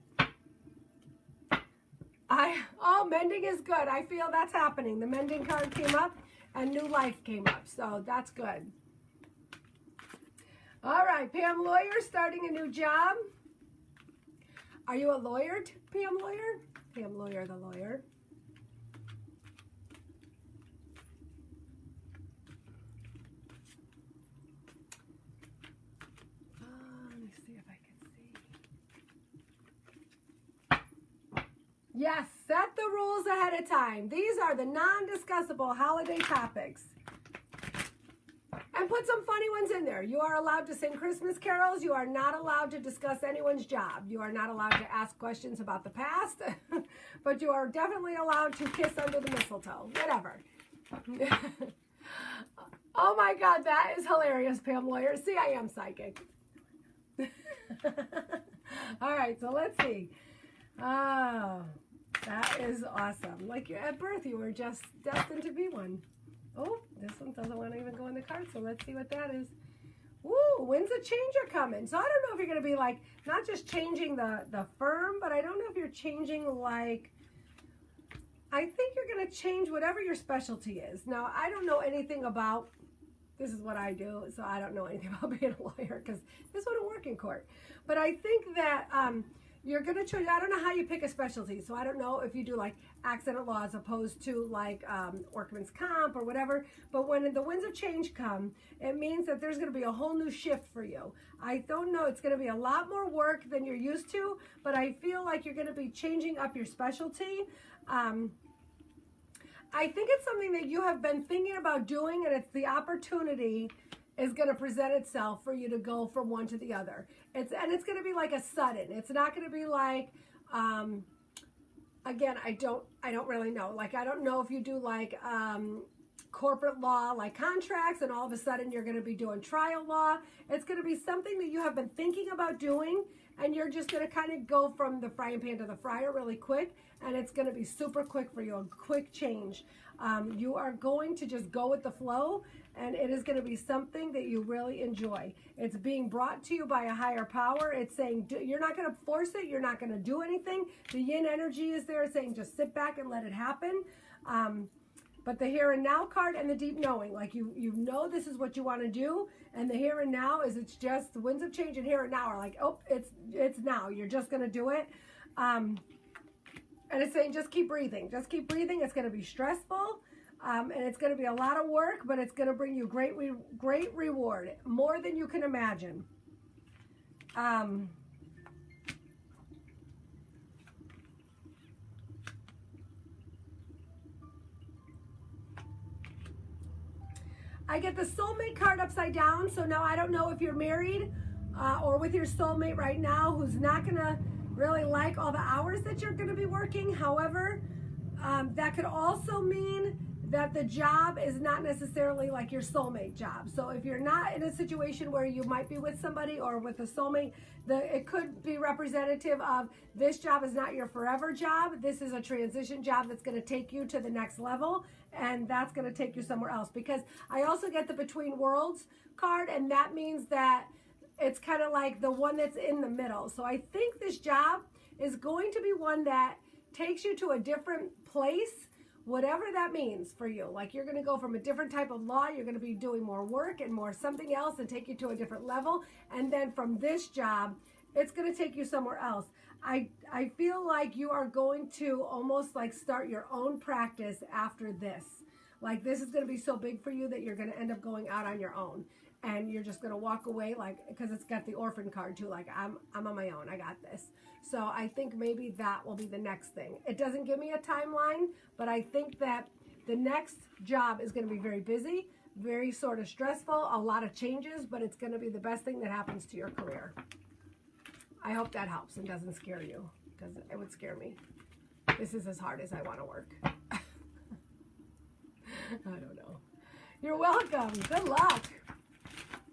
S1: Oh, mending is good. I feel that's happening. The mending card came up and new life came up. So that's good. All right, Pam Lawyer, starting a new job. Are you a lawyer, Pam Lawyer? Pam Lawyer, the lawyer. Let me see if I can see. Yes, set the rules ahead of time. These are the non-discussable holiday topics. And put some funny ones in there. You are allowed to sing Christmas carols. You are not allowed to discuss anyone's job. You are not allowed to ask questions about the past. But you are definitely allowed to kiss under the mistletoe. Whatever. Oh my God, that is hilarious, Pam Lawyer. See, I am psychic. All right, so let's see. Oh, that is awesome. Like at birth, you were just destined to be one. Oh, this one doesn't want to even go in the card, so let's see what that is. Ooh, winds of change are coming. So I don't know if you're going to be like, not just changing the firm, but I don't know if you're changing like, I think you're going to change whatever your specialty is. Now, I don't know anything about, this is what I do, so I don't know anything about being a lawyer because this wouldn't work in court. But I think that you're going to choose, I don't know how you pick a specialty, so I don't know if you do like accident law as opposed to like workman's comp or whatever, but when the winds of change come, it means that there's going to be a whole new shift for you. I don't know, it's going to be a lot more work than you're used to, but I feel like you're going to be changing up your specialty. I think it's something that you have been thinking about doing, and it's the opportunity is going to present itself for you to go from one to the other. It's going to be like a sudden. It's not going to be like, again, I don't really know. Like, I don't know if you do like corporate law, like contracts, and all of a sudden you're going to be doing trial law. It's going to be something that you have been thinking about doing, and you're just going to kind of go from the frying pan to the fryer really quick, and it's going to be super quick for you, a quick change. You are going to just go with the flow, and it is going to be something that you really enjoy. It's being brought to you by a higher power. It's saying you're not going to force it. You're not going to do anything. The yin energy is there saying just sit back and let it happen. But the here and now card and the deep knowing, like you know this is what you want to do, and the here and now is it's just the winds of change, and here and now are like, oh, it's now. You're just going to do it. And it's saying just keep breathing. Just keep breathing. It's going to be stressful. And it's going to be a lot of work, but it's going to bring you great reward, more than you can imagine. I get the soulmate card upside down, so now I don't know if you're married or with your soulmate right now who's not going to really like all the hours that you're going to be working. However, that could also mean that the job is not necessarily like your soulmate job. So if you're not in a situation where you might be with somebody or with a soulmate, it could be representative of this job is not your forever job. This is a transition job that's going to take you to the next level, and that's going to take you somewhere else. Because I also get the Between Worlds card, and that means that it's kind of like the one that's in the middle. So I think this job is going to be one that takes you to a different place, whatever that means for you. Like you're going to go from a different type of law, you're going to be doing more work and more something else and take you to a different level. And then from this job, it's going to take you somewhere else. I feel like you are going to almost like start your own practice after this. Like this is going to be so big for you that you're going to end up going out on your own. And you're just going to walk away, like, because it's got the orphan card too, like I'm on my own, I got this. So I think maybe that will be the next thing. It doesn't give me a timeline, but I think that the next job is going to be very busy, very sort of stressful, a lot of changes, but it's going to be the best thing that happens to your career. I hope that helps and doesn't scare you, because it would scare me. This is as hard as I want to work. I don't know. You're welcome. Good luck.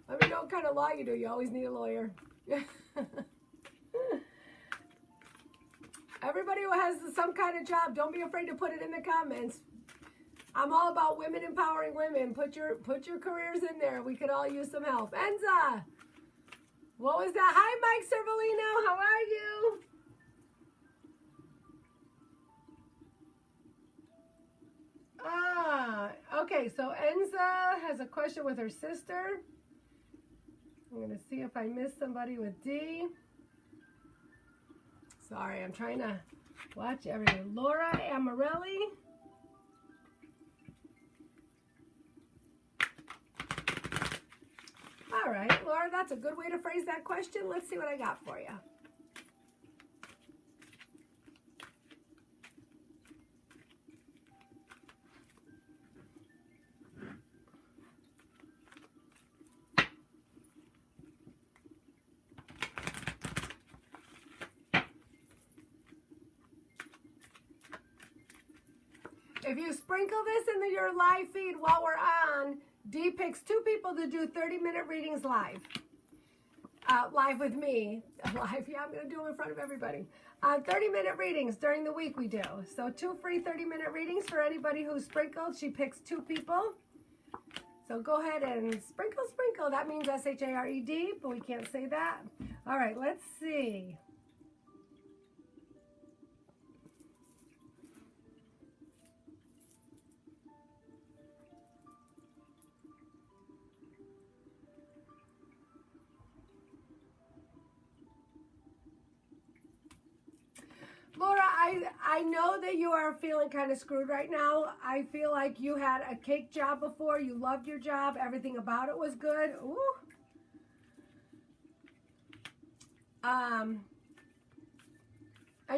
S1: Let me know what kind of law you do. You always need a lawyer. Everybody who has some kind of job, don't be afraid to put it in the comments. I'm all about women empowering women. Put your careers in there. We could all use some help. Enza, what was that? Hi, Mike Cervellino. How are you? Okay, so Enza has a question with her sister. I'm going to see if I missed somebody with D. Sorry, I'm trying to watch everything. Laura Amarelli. All right, Laura, that's a good way to phrase that question. Let's see what I got for you. If you sprinkle this into your live feed while we're on, Dee picks 2 people to do 30-minute readings live. Live with me. Live, yeah, I'm going to do them in front of everybody. 30-minute readings during the week we do. So 2 free 30-minute readings for anybody who's sprinkled. She picks 2 people. So go ahead and sprinkle, sprinkle. That means S-H-A-R-E-D, but we can't say that. All right, let's see. Laura, I know that you are feeling kind of screwed right now. I feel like you had a cake job before. You loved your job. Everything about it was good. Ooh. And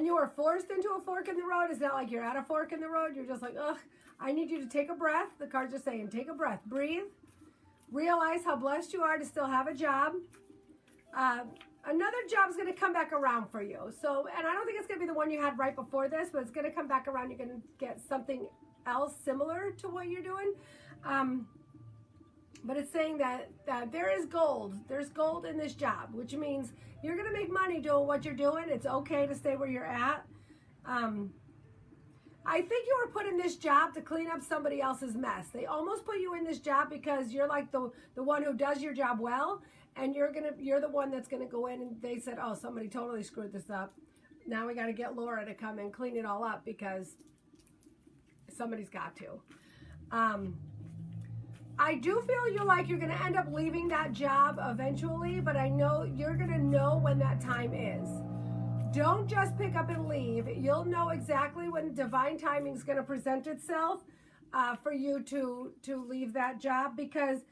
S1: you were forced into a fork in the road. It's not like you're at a fork in the road. You're just like, ugh, I need you to take a breath. The cards are saying, take a breath. Breathe. Realize how blessed you are to still have a job. Another job is going to come back around for you. So, and I don't think it's going to be the one you had right before this, but it's going to come back around. You're going to get something else similar to what you're doing. But it's saying that there is gold. There's gold in this job, which means you're going to make money doing what you're doing. It's okay to stay where you're at. I think you were put in this job to clean up somebody else's mess. They almost put you in this job because you're like the one who does your job well. And you're the one that's gonna go in, and they said, oh, somebody totally screwed this up. Now we got to get Laura to come and clean it all up because somebody's got to. I do feel you're gonna end up leaving that job eventually, but I know you're gonna know when that time is. Don't just pick up and leave. You'll know exactly when divine timing is gonna present itself for you to leave that job, because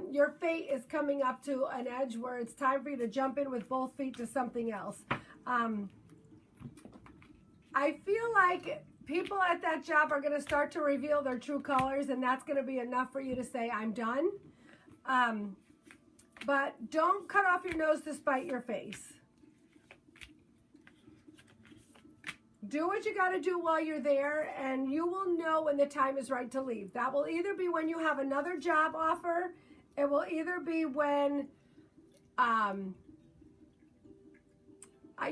S1: your fate is coming up to an edge where it's time for you to jump in with both feet to something else. I feel like people at that job are going to start to reveal their true colors, and that's going to be enough for you to say, I'm done. But don't cut off your nose to spite your face. Do what you got to do while you're there, and you will know when the time is right to leave. That will either be when you have another job offer. It will either be when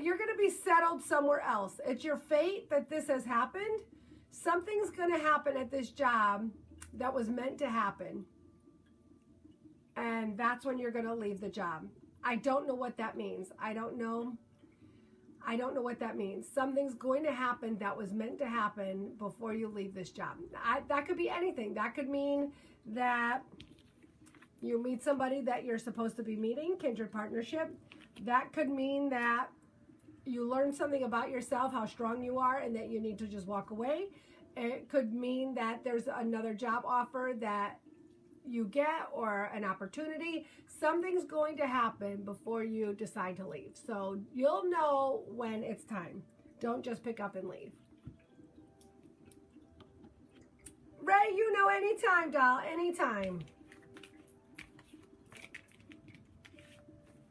S1: you're going to be settled somewhere else. It's your fate that this has happened. Something's going to happen at this job that was meant to happen. And that's when you're going to leave the job. I don't know what that means. I don't know what that means. Something's going to happen that was meant to happen before you leave this job. That could be anything. That could mean that you meet somebody that you're supposed to be meeting, kindred partnership. That could mean that you learn something about yourself, how strong you are, and that you need to just walk away. It could mean that there's another job offer that you get, or an opportunity. Something's going to happen before you decide to leave. So you'll know when it's time. Don't just pick up and leave. Ray, you know, anytime, doll, anytime.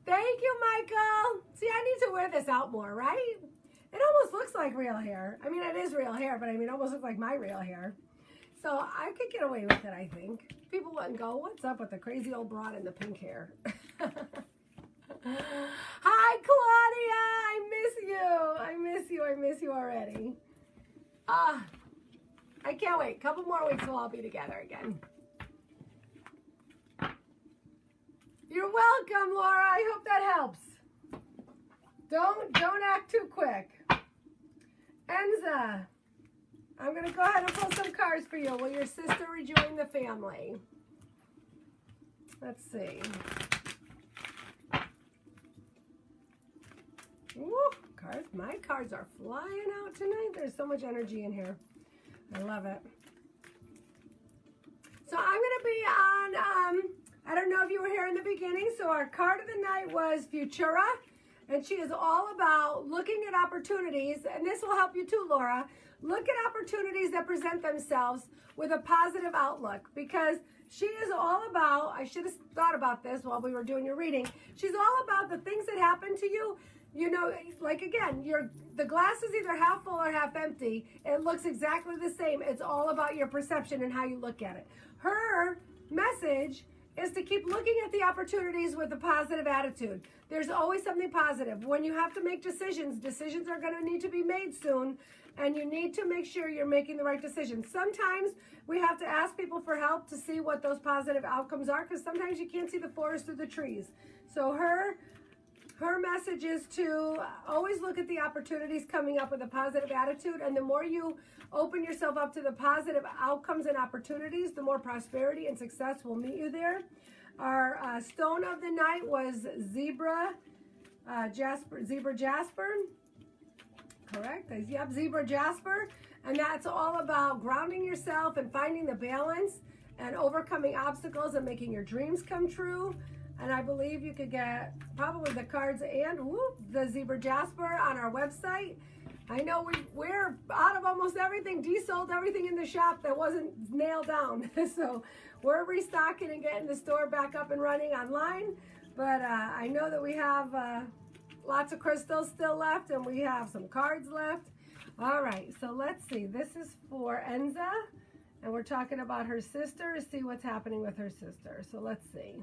S1: Thank you, Michael. See, I need to wear this out more, right? It almost looks like real hair. I mean, it is real hair, but I mean, it almost looks like my real hair. So I could get away with it, I think. People wouldn't go, what's up with the crazy old broad in the pink hair? Hi, Claudia. I miss you. I miss you already. I I can't wait. A couple more weeks we'll all be together again. You're welcome, Laura. I hope that helps. Don't act too quick. Enza, I'm going to go ahead and pull some cards for you. Will your sister rejoin the family? Let's see. Ooh, cards. My cards are flying out tonight. There's so much energy in here. I love it. So I'm going to be on, I don't know if you were here in the beginning, so our card of the night was Futura, and she is all about looking at opportunities, and this will help you too, Laura. Look at opportunities that present themselves with a positive outlook, because she is all about, I should have thought about this while we were doing your reading, she's all about the things that happen to you. You know, like again, the glass is either half full or half empty. It looks exactly the same. It's all about your perception and how you look at it. Her message is to keep looking at the opportunities with a positive attitude. There's always something positive. When you have to make decisions, decisions are going to need to be made soon, and you need to make sure you're making the right decisions. Sometimes we have to ask people for help to see what those positive outcomes are, because sometimes you can't see the forest through the trees. So her message is to always look at the opportunities coming up with a positive attitude, and the more you open yourself up to the positive outcomes and opportunities, the more prosperity and success will meet you there. Our stone of the night was zebra jasper. Correct? Yep, zebra jasper. And that's all about grounding yourself and finding the balance and overcoming obstacles and making your dreams come true. And I believe you could get probably the cards and the zebra jasper on our website. I know we're out of almost everything, de-sold everything in the shop that wasn't nailed down. So we're restocking and getting the store back up and running online. But I know that we have lots of crystals still left, and we have some cards left. All right, so let's see. This is for Enza, and we're talking about her sister to see what's happening with her sister. So let's see.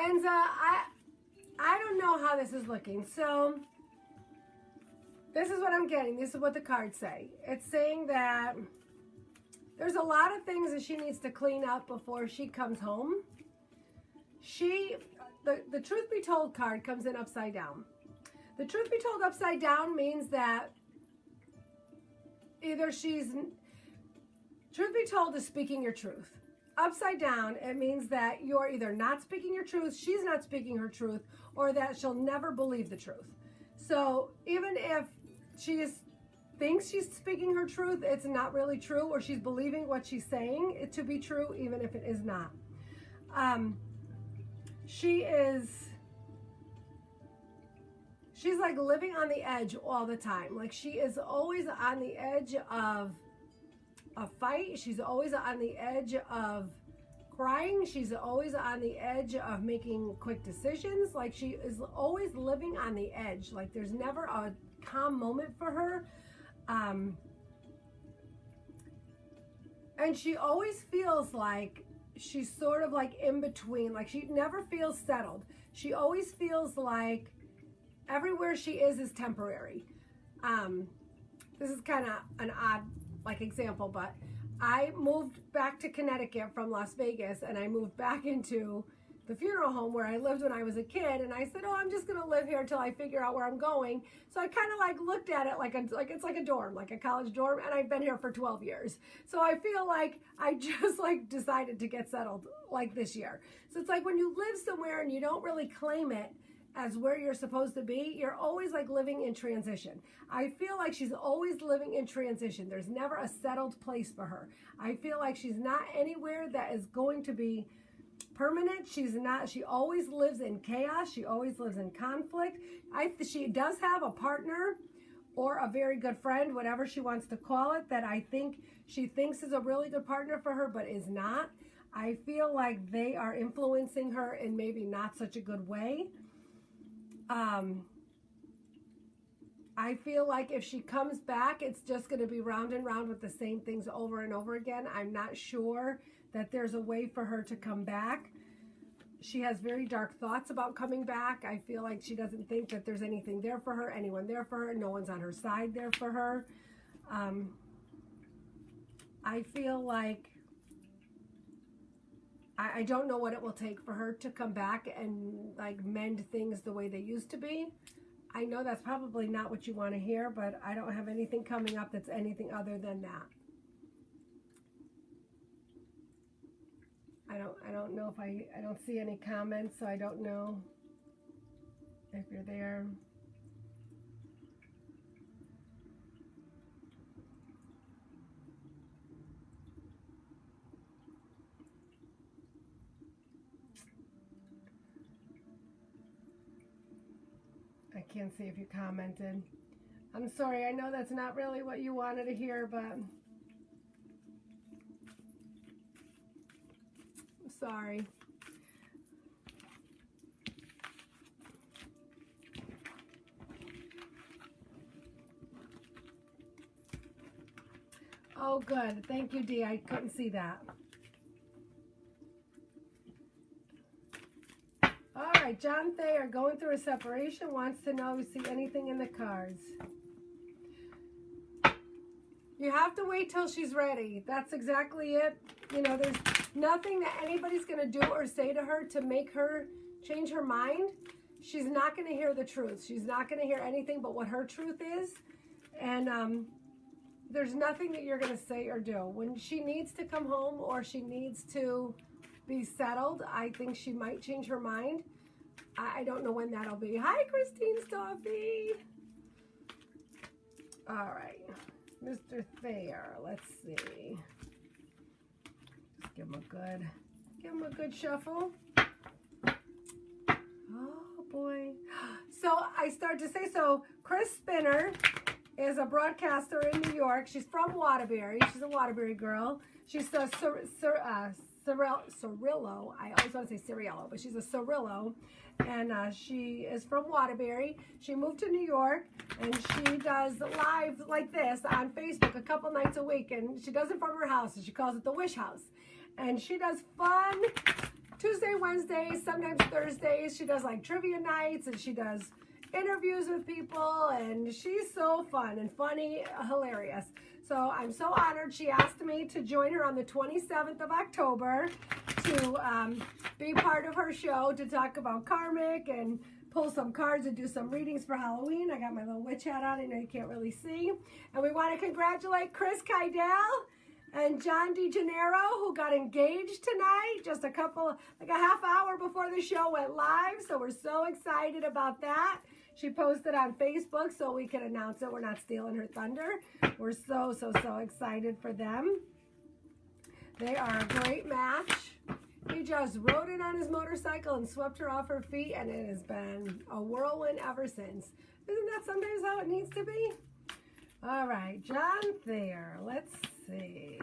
S1: And I don't know how this is looking. So this is what I'm getting. This is what the cards say. It's saying that there's a lot of things that she needs to clean up before she comes home. The truth be told card comes in upside down. The truth be told upside down means that either truth be told is speaking your truth. Upside down, it means that you're either not speaking your truth, she's not speaking her truth, or that she'll never believe the truth. So even if she thinks she's speaking her truth, it's not really true, or she's believing what she's saying it to be true, even if it is not. She's like living on the edge all the time. Like she is always on the edge of a fight. She's always on the edge of crying. She's always on the edge of making quick decisions. Like she is always living on the edge. Like there's never a calm moment for her. And she always feels like she's sort of like in between. Like she never feels settled. She always feels like everywhere she is temporary. This is kind of an odd example, but I moved back to Connecticut from Las Vegas, and I moved back into the funeral home where I lived when I was a kid, and I said, oh, I'm just gonna live here until I figure out where I'm going. So I kind of looked at it like it's like a dorm, like a college dorm, and I've been here for 12 years. So I feel like I just decided to get settled this year. So it's like when you live somewhere and you don't really claim it as where you're supposed to be, you're always living in transition. I feel like she's always living in transition. There's never a settled place for her. I feel like she's not anywhere that is going to be permanent. She's not, she always lives in chaos. She always lives in conflict. She does have a partner or a very good friend, whatever she wants to call it, that I think she thinks is a really good partner for her, but is not. I feel like they are influencing her in maybe not such a good way. I feel like if she comes back, it's just going to be round and round with the same things over and over again. I'm not sure that there's a way for her to come back. She has very dark thoughts about coming back. I feel like she doesn't think that there's anything there for her, anyone there for her. No one's on her side there for her. I feel like I don't know what it will take for her to come back and like mend things the way they used to be. I know that's probably not what you want to hear, but I don't have anything coming up that's anything other than that. I don't know if I don't see any comments, so I don't know if you're there. I can't see if you commented. I'm sorry, I know that's not really what you wanted to hear, but I'm sorry. Oh, good. Thank you, Dee. I couldn't see that. All right, John Thayer, going through a separation, wants to know if you see anything in the cards. You have to wait till she's ready. That's exactly it. You know, there's nothing that anybody's going to do or say to her to make her change her mind. She's not going to hear the truth. She's not going to hear anything but what her truth is. And there's nothing that you're going to say or do. When she needs to come home or she needs to be settled, I think she might change her mind. I don't know when that'll be. Hi, Christine Stoffy. All right. Mr. Thayer, let's see. Just give him a good shuffle. Oh boy. So I start to say, so Chris Spinner is a broadcaster in New York. She's from Waterbury. She's a Waterbury girl. She's a Cirillo. I always want to say Cirillo, but she's a Cirillo. And she is from Waterbury. She moved to New York, and she does live like this on Facebook a couple nights a week. And she does it from her house, and she calls it the Wish House. And she does fun Tuesday, Wednesdays, sometimes Thursdays. She does like trivia nights, and she does interviews with people, and she's so fun and funny, hilarious. So I'm so honored. She asked me to join her on the 27th of October to be part of her show to talk about karmic and pull some cards and do some readings for Halloween. I got my little witch hat on. I know you can't really see. And we want to congratulate Chris Kydell and John DeGennaro, who got engaged tonight, just like a half hour before the show went live. So we're so excited about that. She posted on Facebook so we can announce it. We're not stealing her thunder. We're so excited for them. They are a great match. He just rode in on his motorcycle and swept her off her feet, and it has been a whirlwind ever since. Isn't that sometimes how it needs to be? All right, John Thayer. Let's see.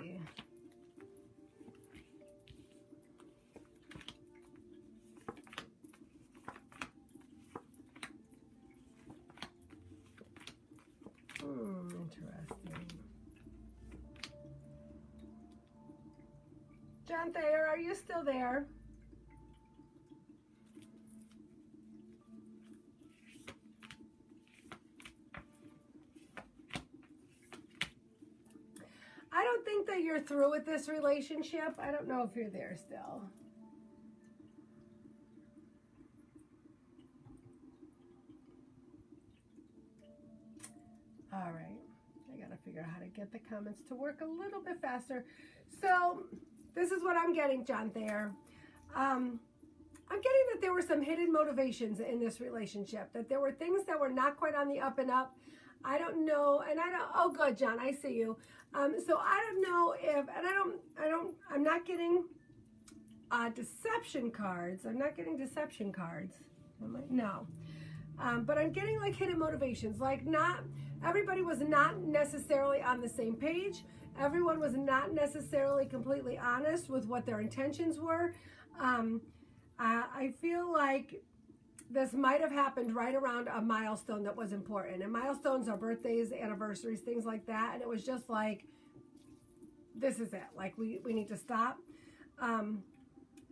S1: Interesting. John Thayer, are you still there? I don't think that you're through with this relationship. I don't know if you're there still. All right, I gotta figure out how to get the comments to work a little bit faster. So this is what I'm getting, John Thayer. I'm getting that there were some hidden motivations in this relationship, that there were things that were not quite on the up and up. I don't know, and I don't, oh good, John, I see you. So I don't know if, and I'm not getting deception cards. I'm not getting deception cards. Am I? No. But I'm getting like hidden motivations. Like not everybody was not necessarily on the same page. Everyone was not necessarily completely honest with what their intentions were. I feel like this might have happened right around a milestone that was important. And milestones are birthdays, anniversaries, things like that. And it was just like, this is it. Like we need to stop. And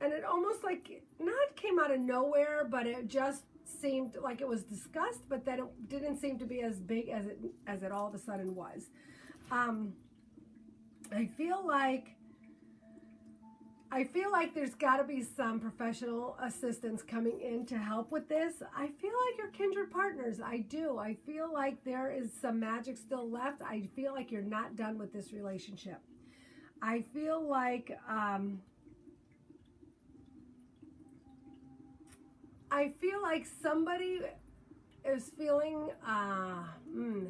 S1: it almost like not came out of nowhere, but it just seemed like it was discussed, but that it didn't seem to be as big as it all of a sudden was. I feel like there's got to be some professional assistance coming in to help with this. I feel like you're kindred partners. I do. I feel like there is some magic still left. I feel like you're not done with this relationship. I feel like somebody is feeling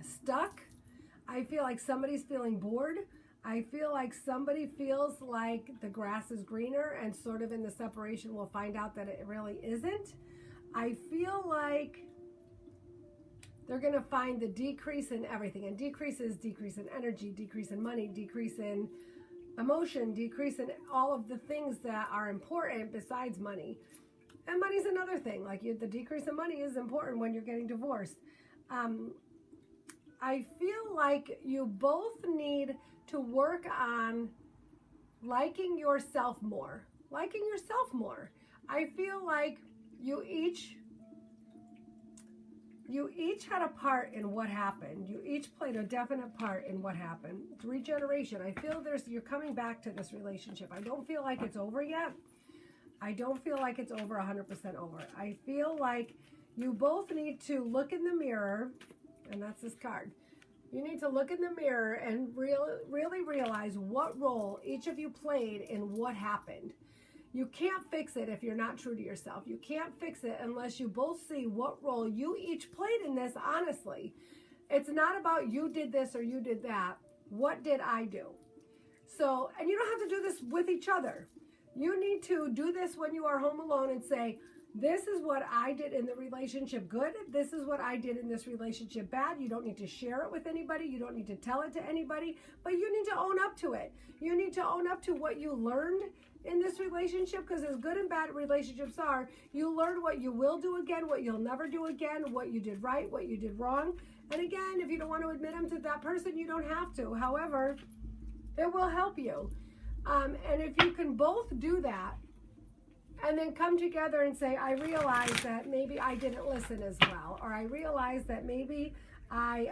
S1: stuck. I feel like somebody's feeling bored. I feel like somebody feels like the grass is greener, and sort of in the separation we'll find out that it really isn't. I feel like they're going to find the decrease in everything. And decrease in energy, decrease in money, decrease in emotion, decrease in all of the things that are important besides money. And money's another thing. Like the decrease in money is important when you're getting divorced. I feel like you both need to work on liking yourself more. Liking yourself more. I feel like you each had a part in what happened. You each played a definite part in what happened. It's regeneration. I feel you're coming back to this relationship. I don't feel like it's over yet. I don't feel like it's over 100% over. I feel like you both need to look in the mirror, and that's this card. You need to look in the mirror and really realize what role each of you played in what happened. You can't fix it if you're not true to yourself. You can't fix it unless you both see what role you each played in this honestly. It's not about you did this or you did that. What did I do? So, and you don't have to do this with each other. You need to do this when you are home alone and say, this is what I did in the relationship good. This is what I did in this relationship bad. You don't need to share it with anybody. You don't need to tell it to anybody, but you need to own up to it. You need to own up to what you learned in this relationship, because as good and bad relationships are, you learn what you will do again, what you'll never do again, what you did right, what you did wrong. And again, if you don't want to admit them to that person, you don't have to. However, it will help you. And if you can both do that, and then come together and say, I realize that maybe I didn't listen as well, or I realize that maybe I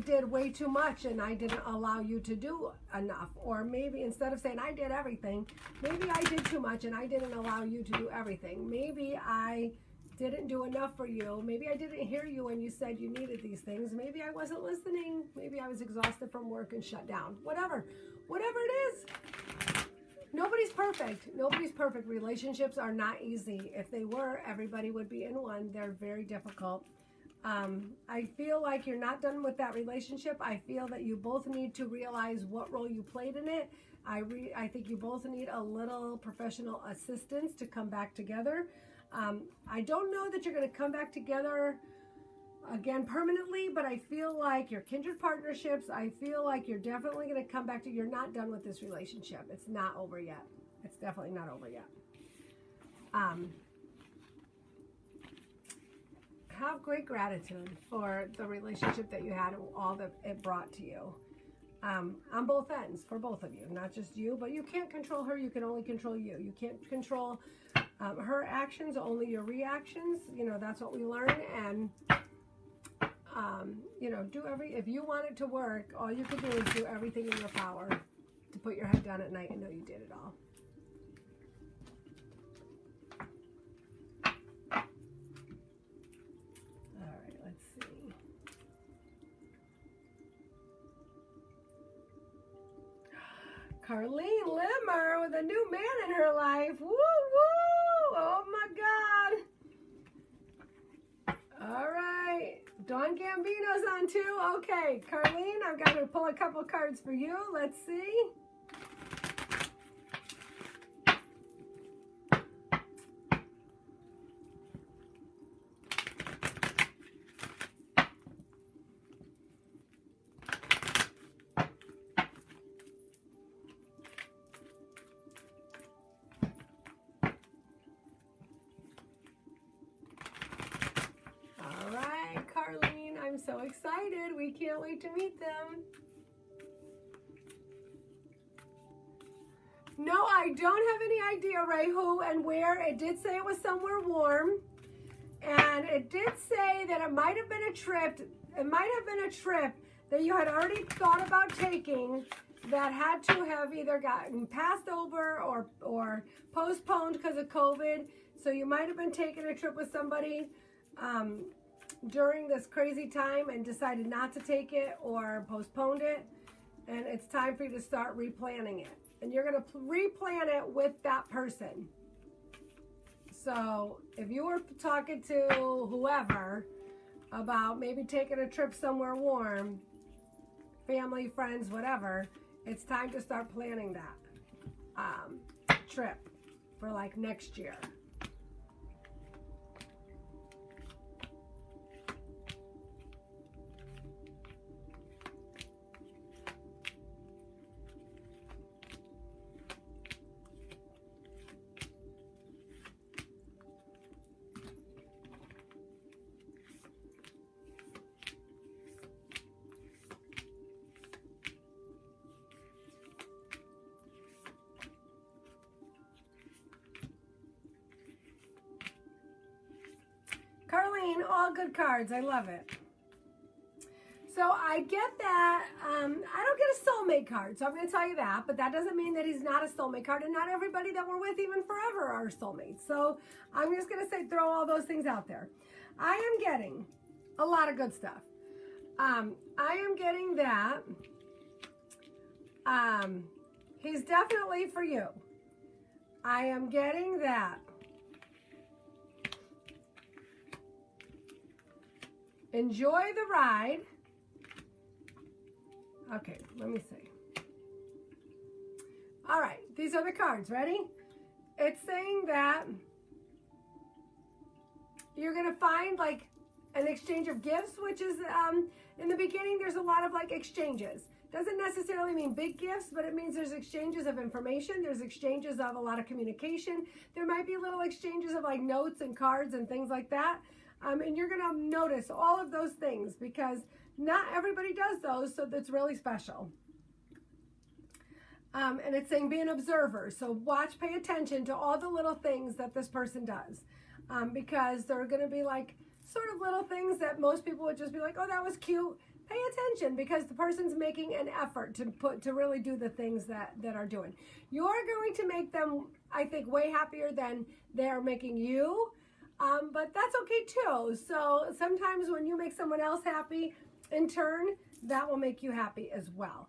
S1: did way too much and I didn't allow you to do enough, or maybe instead of saying I did everything, maybe I did too much and I didn't allow you to do everything. Maybe I didn't do enough for you. Maybe I didn't hear you when you said you needed these things. Maybe I wasn't listening. Maybe I was exhausted from work and shut down. Whatever it is. Nobody's perfect. Nobody's perfect. Relationships are not easy. If they were, everybody would be in one. They're very difficult. I feel like you're not done with that relationship. I feel that you both need to realize what role you played in it. I think you both need a little professional assistance to come back together. I don't know that you're going to come back together again permanently, but I feel like your kindred partnerships, I feel like you're definitely going to come back to, you're not done with this relationship. It's not over yet. It's definitely not over yet. Have great gratitude for the relationship that you had and all that it brought to you. On both ends, for both of you, not just you, but you can't control her. You can only control you. You can't control her actions, only your reactions. You know, that's what we learn. And you know, if you want it to work, all you can do is do everything in your power to put your head down at night and know you did it all. All right, let's see. Carlene Limmer with a new man in her life. Woo woo! Oh my God. All right. Dawn Gambino's on too. Okay, Carlene, I'm going to pull a couple cards for you. Let's see. excited. We can't wait to meet them. No, I don't have any idea, Ray, who and where. It did say it was somewhere warm. And it did say that it might have been a trip. It might have been a trip that you had already thought about taking that had to have either gotten passed over or postponed because of COVID. So you might have been taking a trip with somebody during this crazy time and decided not to take it or postponed it. And it's time for you to start replanning it. And you're going to replan it with that person. So if you were talking to whoever about maybe taking a trip somewhere warm, family, friends, whatever, it's time to start planning that trip for like next year. Carlene, all good cards. I love it. So I get that. I don't get a soulmate card, so I'm going to tell you that. But that doesn't mean that he's not a soulmate card, and not everybody that we're with even forever are soulmates. So I'm just going to say throw all those things out there. I am getting a lot of good stuff. I am getting that he's definitely for you. I am getting that. Enjoy the ride. Okay, let me see. All right, these are the cards. Ready? It's saying that you're going to find like an exchange of gifts, which is in the beginning, there's a lot of like exchanges. Doesn't necessarily mean big gifts, but it means there's exchanges of information. There's exchanges of a lot of communication. There might be little exchanges of like notes and cards and things like that. And you're going to notice all of those things because not everybody does those, so that's really special. And it's saying be an observer. So watch, pay attention to all the little things that this person does. Because they're going to be like sort of little things that most people would just be like, oh, that was cute. Pay attention because the person's making an effort to really do the things that are doing. You're going to make them, I think, way happier than they're making you. But that's okay too. So sometimes when you make someone else happy, in turn, that will make you happy as well.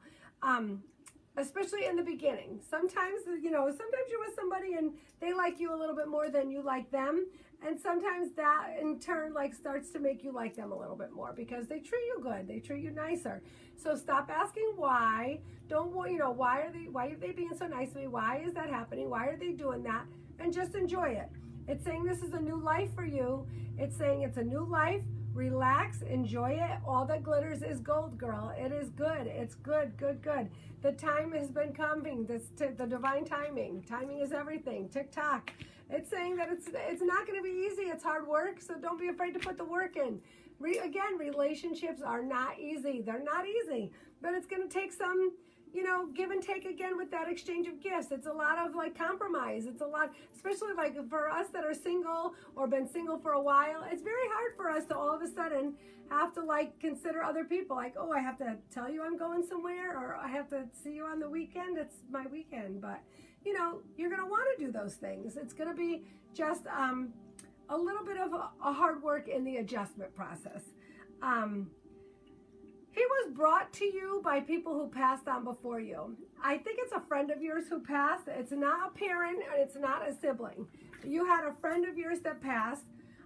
S1: Especially in the beginning. Sometimes, sometimes you're with somebody and they like you a little bit more than you like them. And sometimes that in turn starts to make you like them a little bit more because they treat you good. They treat you nicer. So stop asking why. Don't, why are they being so nice to me? Why is that happening? Why are they doing that? And just enjoy it. It's saying this is a new life for you. It's saying it's a new life. Relax, enjoy it. All that glitters is gold, girl. It is good. It's good, good, good. The time has been coming. The divine timing. Timing is everything. Tick-tock. It's saying that it's not going to be easy. It's hard work, so don't be afraid to put the work in. Again, relationships are not easy. They're not easy, but it's going to take some, give and take again with that exchange of gifts. It's a lot of compromise. It's a lot, especially for us that are single or been single for a while. It's very hard for us to all of a sudden have to consider other people. Oh, I have to tell you I'm going somewhere, or I have to see you on the weekend. It's my weekend, but you're going to want to do those things. It's going to be just a little bit of a hard work in the adjustment process. He was brought to you by people who passed on before you. I think it's a friend of yours who passed. It's not a parent and it's not a sibling. You had a friend of yours that passed.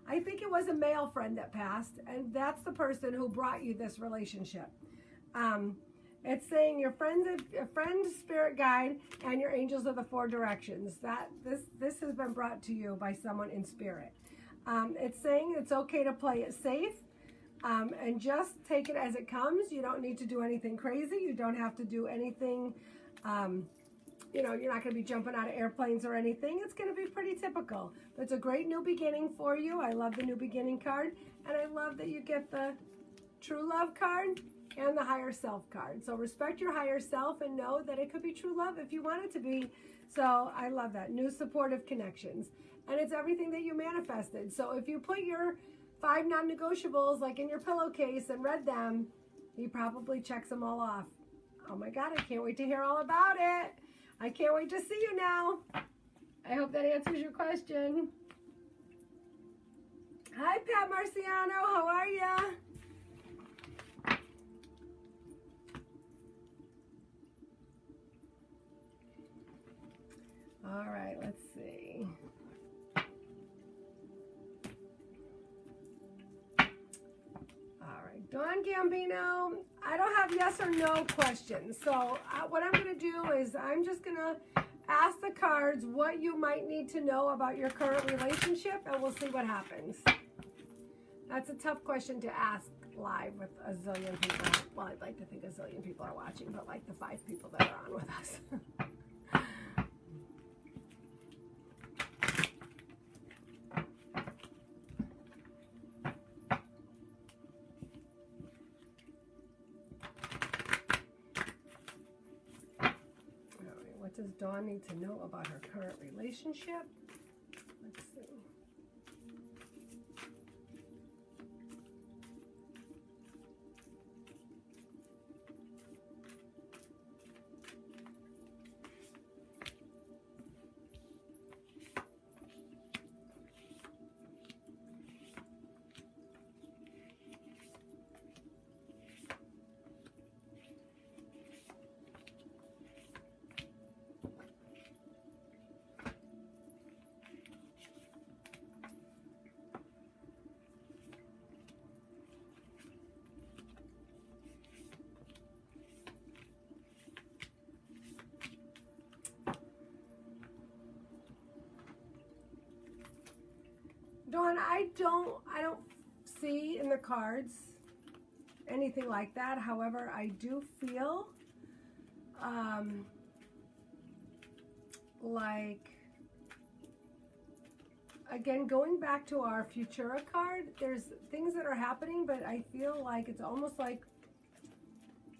S1: I think it was a male friend that passed, and that's the person who brought you this relationship. It's saying your friend, spirit guide, and your angels of the four directions. This has been brought to you by someone in spirit. It's saying it's okay to play it safe. And just take it as it comes. You don't need to do anything crazy. You don't have to do anything, you're not going to be jumping out of airplanes or anything. It's going to be pretty typical. But it's a great new beginning for you. I love the new beginning card. And I love that you get the true love card and the higher self card. So respect your higher self and know that it could be true love if you want it to be. So I love that. New supportive connections. And it's everything that you manifested. So if you put your 5 non-negotiables like in your pillowcase and read them, he probably checks them all off. Oh my God, I can't wait to hear all about it. I can't wait to see you now. I hope that answers your question. Hi, Pat Marciano. How are ya? All right, let's see. All right, Dawn Gambino, I don't have yes or no questions. So what I'm going to do is I'm just going to ask the cards what you might need to know about your current relationship, and we'll see what happens. That's a tough question to ask live with a zillion people. Well, I'd like to think a zillion people are watching, but like the 5 people that are on with us. What does Dawn need to know about her current relationship? Let's see. Dawn, I don't see in the cards anything like that. However, I do feel like, again, going back to our Futura card, there's things that are happening, but I feel like it's almost like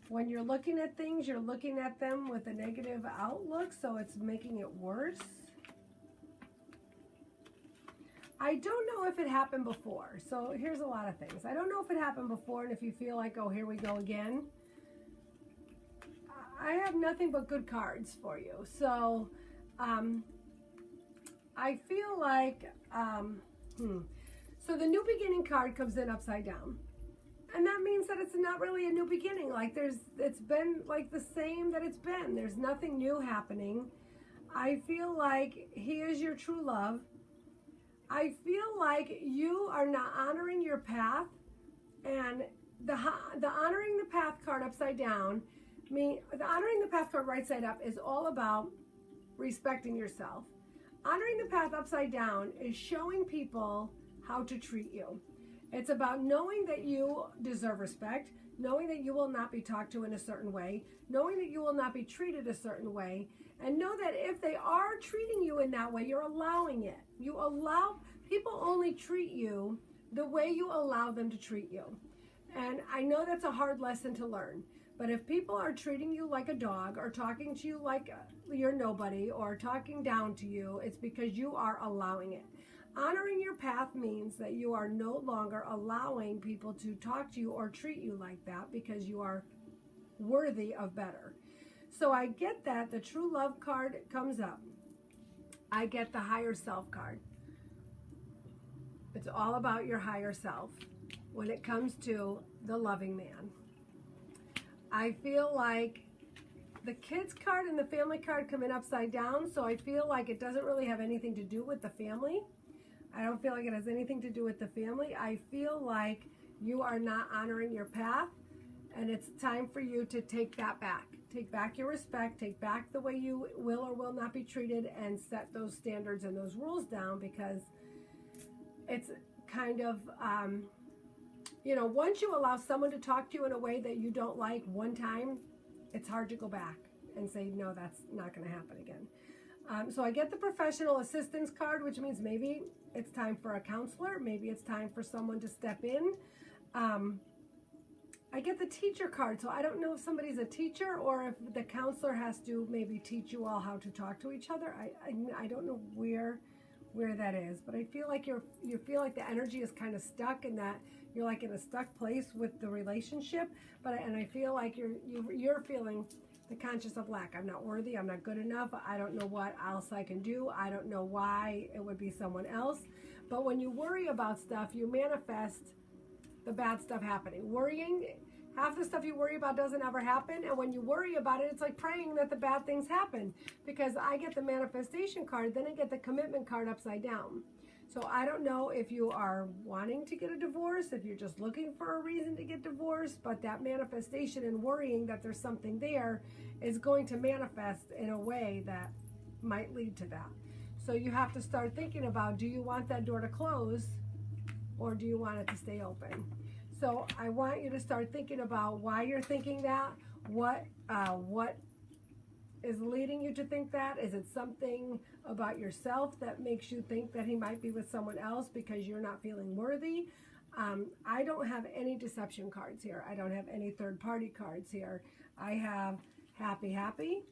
S1: when you're looking at things, you're looking at them with a negative outlook, so it's making it worse. I don't know if it happened before. So here's a lot of things. I don't know if it happened before, and if you feel like, oh, here we go again. I have nothing but good cards for you. So I feel like, so the new beginning card comes in upside down. And that means that it's not really a new beginning. Like it's been like the same that it's been. There's nothing new happening. I feel like he is your true love. I feel like you are not honoring your path, and the honoring the path card upside down, the honoring the path card right side up is all about respecting yourself. Honoring the path upside down is showing people how to treat you. It's about knowing that you deserve respect, knowing that you will not be talked to in a certain way, knowing that you will not be treated a certain way, and know that if they are treating you in that way, you're allowing it. You allow, people only treat you the way you allow them to treat you. And I know that's a hard lesson to learn, but if people are treating you like a dog or talking to you like you're nobody or talking down to you, it's because you are allowing it. Honoring your path means that you are no longer allowing people to talk to you or treat you like that because you are worthy of better. So I get that the true love card comes up. I get the higher self card. It's all about your higher self when it comes to the loving man. I feel like the kids card and the family card come in upside down, so I feel like it doesn't really have anything to do with the family. I don't feel like it has anything to do with the family. I feel like you are not honoring your path, and it's time for you to take that back. Take back your respect, take back the way you will or will not be treated, and set those standards and those rules down, because it's kind of, once you allow someone to talk to you in a way that you don't like one time, it's hard to go back and say, no, that's not going to happen again. So I get the professional assistance card, which means maybe it's time for a counselor. Maybe it's time for someone to step in. I get the teacher card, so I don't know if somebody's a teacher or if the counselor has to maybe teach you all how to talk to each other. I don't know where that is, but I feel like you feel like the energy is kind of stuck, and that you're like in a stuck place with the relationship. And I feel like you're feeling the conscious of lack. I'm not worthy. I'm not good enough. I don't know what else I can do. I don't know why it would be someone else. But when you worry about stuff, you manifest the bad stuff happening. Worrying, half the stuff you worry about doesn't ever happen, and when you worry about it, it's like praying that the bad things happen. Because I get the manifestation card, then I get the commitment card upside down. So I don't know if you are wanting to get a divorce, if you're just looking for a reason to get divorced, but that manifestation and worrying that there's something there is going to manifest in a way that might lead to that. So you have to start thinking about, do you want that door to close, or do you want it to stay open? So I want you to start thinking about why you're thinking that. What is leading you to think that? Is it something about yourself that makes you think that he might be with someone else because you're not feeling worthy? I don't have any deception cards here. I don't have any third party cards here. I have happy, happy.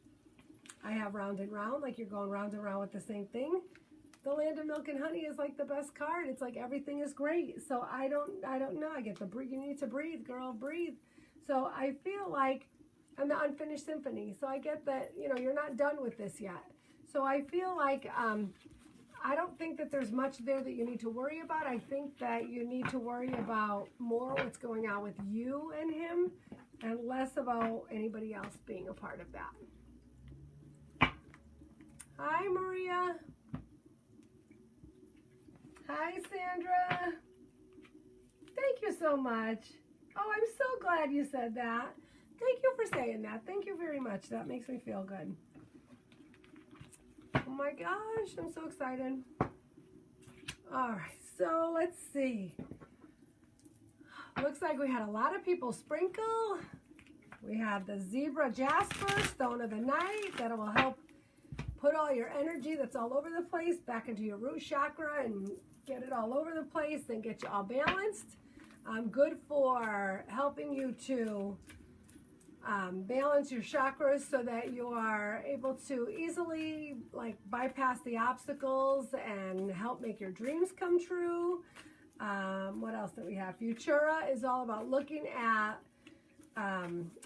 S1: I have round and round, like you're going round and round with the same thing. The land of milk and honey is like the best card. It's like everything is great. So I don't know. I get the breathe. You need to breathe, girl, breathe. So I feel like I'm the unfinished symphony. So I get that, you're not done with this yet. So I feel like I don't think that there's much there that you need to worry about. I think that you need to worry about more what's going on with you and him, and less about anybody else being a part of that. Hi, Maria. Hi, Sandra. Thank you so much. Oh, I'm so glad you said that. Thank you for saying that. Thank you very much. That makes me feel good. Oh my gosh, I'm so excited. All right, so let's see. Looks like we had a lot of people sprinkle. We have the zebra jasper, stone of the night, that will help put all your energy that's all over the place back into your root chakra and get it all over the place and get you all balanced. Good for helping you to balance your chakras so that you are able to easily bypass the obstacles and help make your dreams come true. What else do we have? Futura is all about looking at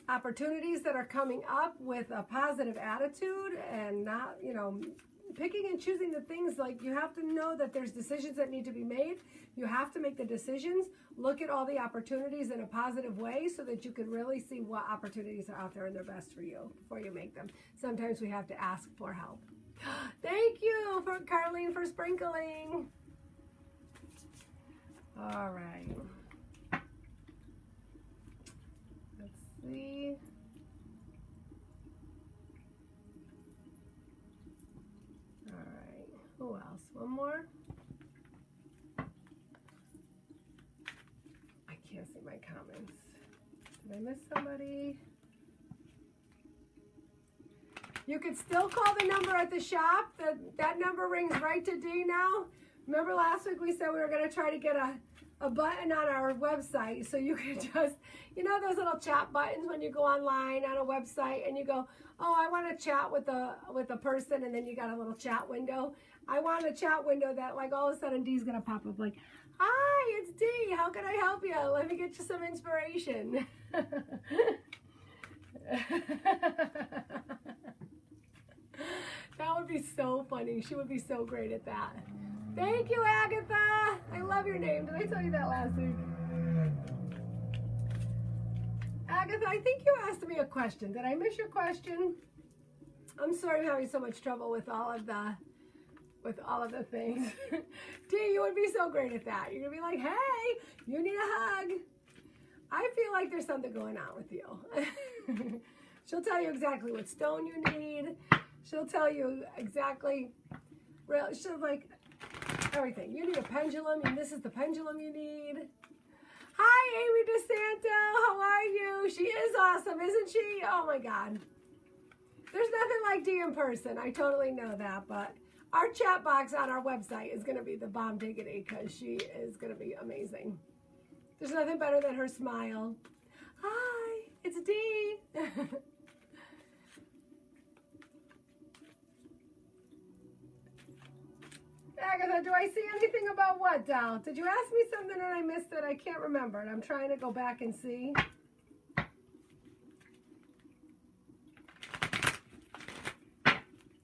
S1: opportunities that are coming up with a positive attitude and not, picking and choosing the things. Like, you have to know that there's decisions that need to be made. You have to make the decisions. Look at all the opportunities in a positive way so that you can really see what opportunities are out there and they're best for you before you make them. Sometimes we have to ask for help. Thank you, Carlene, for sprinkling. All right. Let's see. All right. Who else? One more. I can't see my comments. Did I miss somebody? You could still call the number at the shop. That number rings right to D now. Remember last week we said we were going to try to get a button on our website, so you could just, those little chat buttons when you go online on a website and you go, oh, I want to chat with a person, and then you got a little chat window. I want a chat window that all of a sudden D's going to pop up like, hi, it's D. How can I help you? Let me get you some inspiration. That would be so funny. She would be so great at that. Thank you, Agatha. I love your name. Did I tell you that last week? Agatha, I think you asked me a question. Did I miss your question? I'm sorry I'm having so much trouble with all of the things. D, you would be so great at that. You're gonna be like, hey, you need a hug. I feel like there's something going on with you. She'll tell you exactly what stone you need. She'll tell you exactly, she'll everything. You need a pendulum, and this is the pendulum you need. Hi, Amy DeSanto. How are you? She is awesome, isn't she? Oh my God. There's nothing like D in person. I totally know that, but our chat box on our website is going to be the bomb diggity because she is going to be amazing. There's nothing better than her smile. Hi, it's Dee. Agatha, do I see anything about what, Dal? Did you ask me something and I missed it? I can't remember, and I'm trying to go back and see.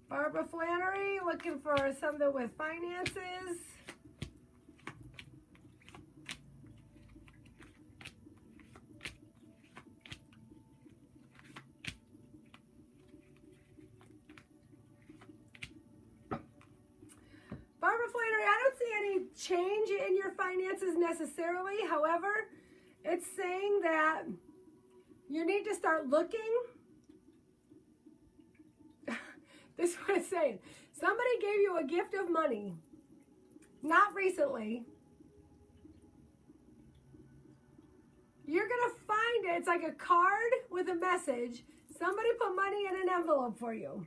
S1: Barbara Flannery, looking for something with finances. Barbara Flannery, I don't see any change in your finances necessarily. However, it's saying that you need to start looking. This is what it's saying. Somebody gave you a gift of money, not recently. You're going to find it. It's like a card with a message. Somebody put money in an envelope for you.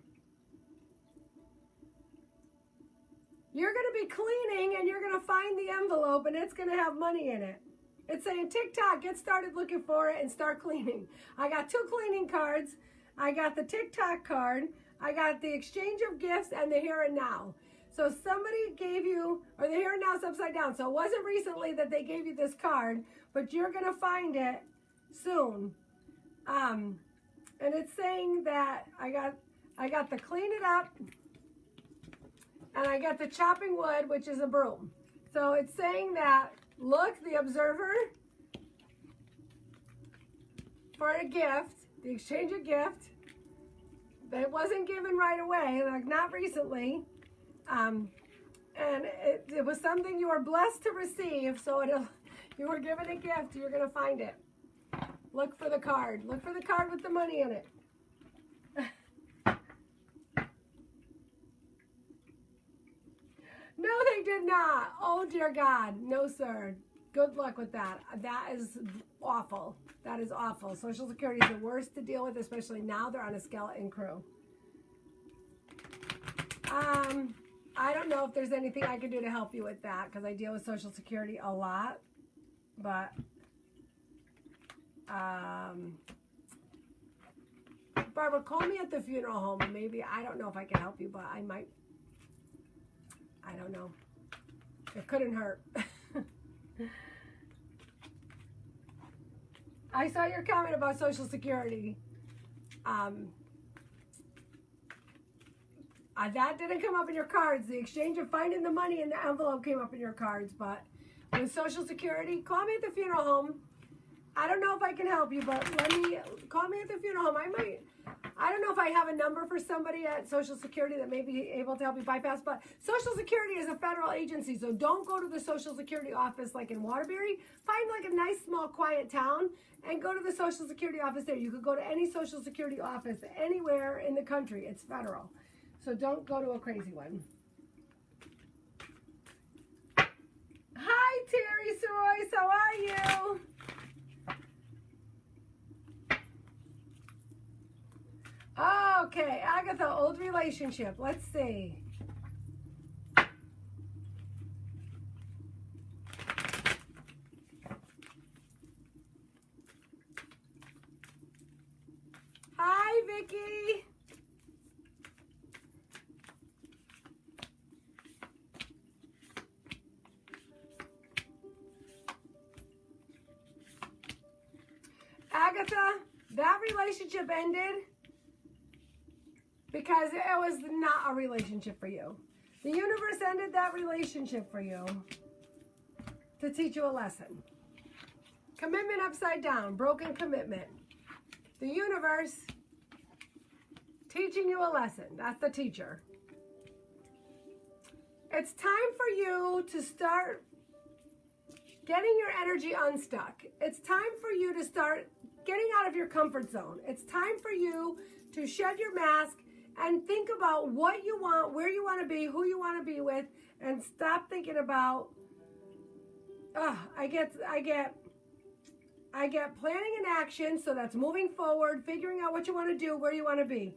S1: You're going to be cleaning and you're going to find the envelope and it's going to have money in it. It's saying, TikTok, get started looking for it and start cleaning. I got 2 cleaning cards. I got the TikTok card. I got the exchange of gifts and the here and now. So somebody gave you, or the here and now is upside down. So it wasn't recently that they gave you this card, but you're going to find it soon. And it's saying that I got the clean it up, and I got the chopping wood, which is a broom. So it's saying that, look, the observer for a gift, the exchange of gift, that wasn't given right away, like not recently. And it was something you were blessed to receive, so you were given a gift, you're going to find it. Look for the card. Look for the card with the money in it. No, they did not. Oh, dear God. No, sir. Good luck with that. That is awful. That is awful. Social Security is the worst to deal with, especially now they're on a skeleton crew. I don't know if there's anything I can do to help you with that because I deal with Social Security a lot. But, Barbara, call me at the funeral home and maybe, I don't know if I can help you, but I might. I don't know. It couldn't hurt. I saw your comment about Social Security. That didn't come up in your cards. The exchange of finding the money in the envelope came up in your cards. But with Social Security, call me at the funeral home. I don't know if I can help you, but call me at the funeral home. I don't know if I have a number for somebody at Social Security that may be able to help you bypass, but Social Security is a federal agency, so don't go to the Social Security office like in Waterbury. Find like a nice, small, quiet town and go to the Social Security office there. You could go to any Social Security office anywhere in the country. It's federal. So don't go to a crazy one. Hi, Terry Soroyce. How are you? Okay, Agatha, old relationship. Let's see. Hi, Vicky. Agatha, that relationship ended because it was not a relationship for you. The universe ended that relationship for you to teach you a lesson. Commitment upside down, broken commitment. The universe teaching you a lesson. That's the teacher. It's time for you to start getting your energy unstuck. It's time for you to start getting out of your comfort zone. It's time for you to shed your mask and think about what you want, where you want to be, who you want to be with, and stop thinking about, I get planning and action, so that's moving forward, figuring out what you want to do, where you want to be.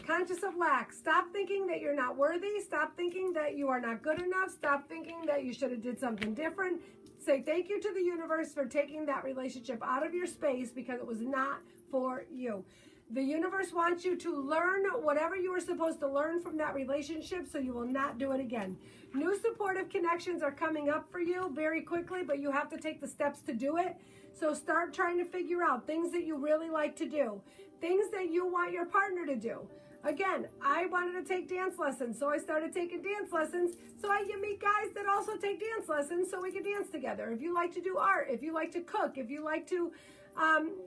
S1: Conscious of lack. Stop thinking that you're not worthy. Stop thinking that you are not good enough. Stop thinking that you should have did something different. Say thank you to the universe for taking that relationship out of your space because it was not for you. The universe wants you to learn whatever you were supposed to learn from that relationship so you will not do it again. New supportive connections are coming up for you very quickly, but you have to take the steps to do it. So start trying to figure out things that you really like to do, things that you want your partner to do. Again, I wanted to take dance lessons, so I started taking dance lessons so I can meet guys that also take dance lessons so we can dance together. If you like to do art, if you like to cook, if you like to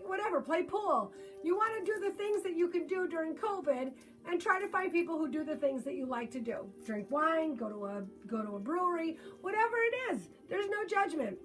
S1: whatever, play pool. You want to do the things that you can do during COVID and try to find people who do the things that you like to do. Drink wine, go to a brewery, whatever it is. There's no judgment.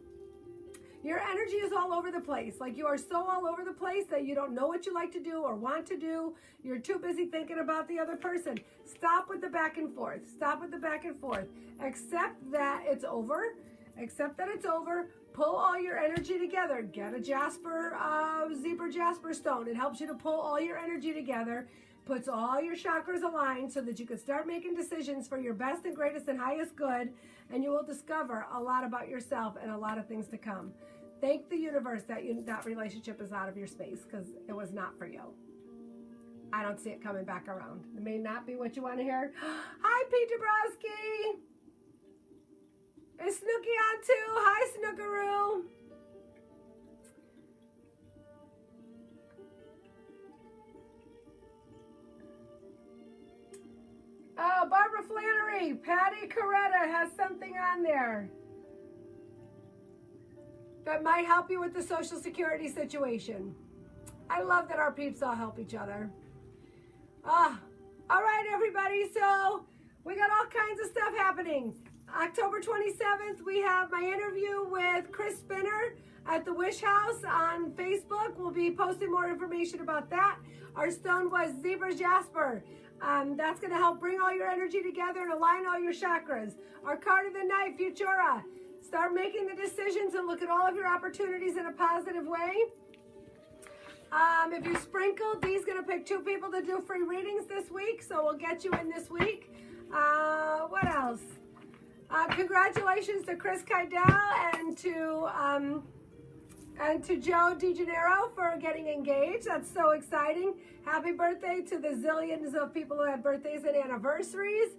S1: Your energy is all over the place. Like you are so all over the place that you don't know what you like to do or want to do. You're too busy thinking about the other person. Stop with the back and forth. Stop with the back and forth. Accept that it's over. Accept that it's over. Pull all your energy together. Get a zebra jasper stone. It helps you to pull all your energy together, puts all your chakras aligned so that you can start making decisions for your best and greatest and highest good, and you will discover a lot about yourself and a lot of things to come. Thank the universe that that relationship is out of your space because it was not for you. I don't see it coming back around. It may not be what you want to hear. Hi, Pete Dabrowski. Is Snooki on too? Hi, Snookaroo. Oh, Barbara Flannery. Patty Coretta has something on there that might help you with the Social Security situation. I love that our peeps all help each other. All right, everybody. So we got all kinds of stuff happening. October 27th, we have my interview with Chris Spinner at the Wish House on Facebook. We'll be posting more information about that. Our stone was Zebra Jasper. That's going to help bring all your energy together and align all your chakras. Our card of the night, Futura. Start making the decisions and look at all of your opportunities in a positive way. If you sprinkle, Dee's going to pick 2 people to do free readings this week, so we'll get you in this week. What else? Congratulations to Chris Kydell and to Joe DeGenero for getting engaged. That's so exciting. Happy birthday to the zillions of people who have birthdays and anniversaries.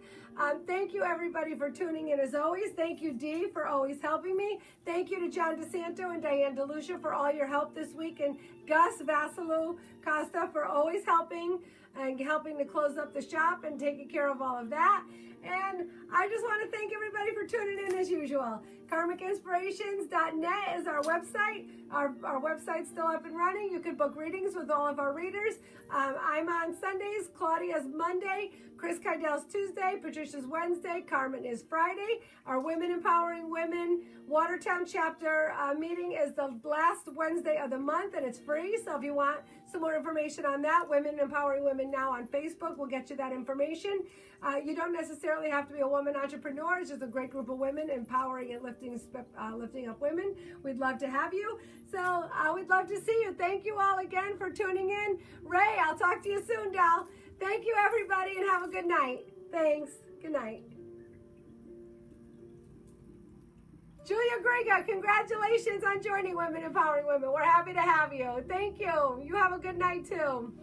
S1: Thank you, everybody, for tuning in as always. Thank you, Dee, for always helping me. Thank you to John DeSanto and Diane DeLucia for all your help this week, and Gus Vasilou Costa for always helping and helping to close up the shop and taking care of all of that. And I just want to thank everybody for tuning in as usual. KarmicInspirations.net is our website. Our website's still up and running. You can book readings with all of our readers. I'm on Sundays, Claudia's Monday, Chris Kydell's Tuesday, Patricia's Wednesday, Carmen is Friday. Our Women Empowering Women Watertown chapter meeting is the last Wednesday of the month, and it's free. So if you want some more information on that, Women Empowering Women Now on Facebook will get you that information. You don't necessarily have to be a woman entrepreneur. It's just a great group of women empowering and lifting up women. We'd love to have you. So we'd love to see you. Thank you all again for tuning in. Ray, I'll talk to you soon, Dal. Thank you, everybody, and have a good night. Thanks. Good night. Julia Grega, congratulations on joining Women Empowering Women. We're happy to have you. Thank you. You have a good night, too.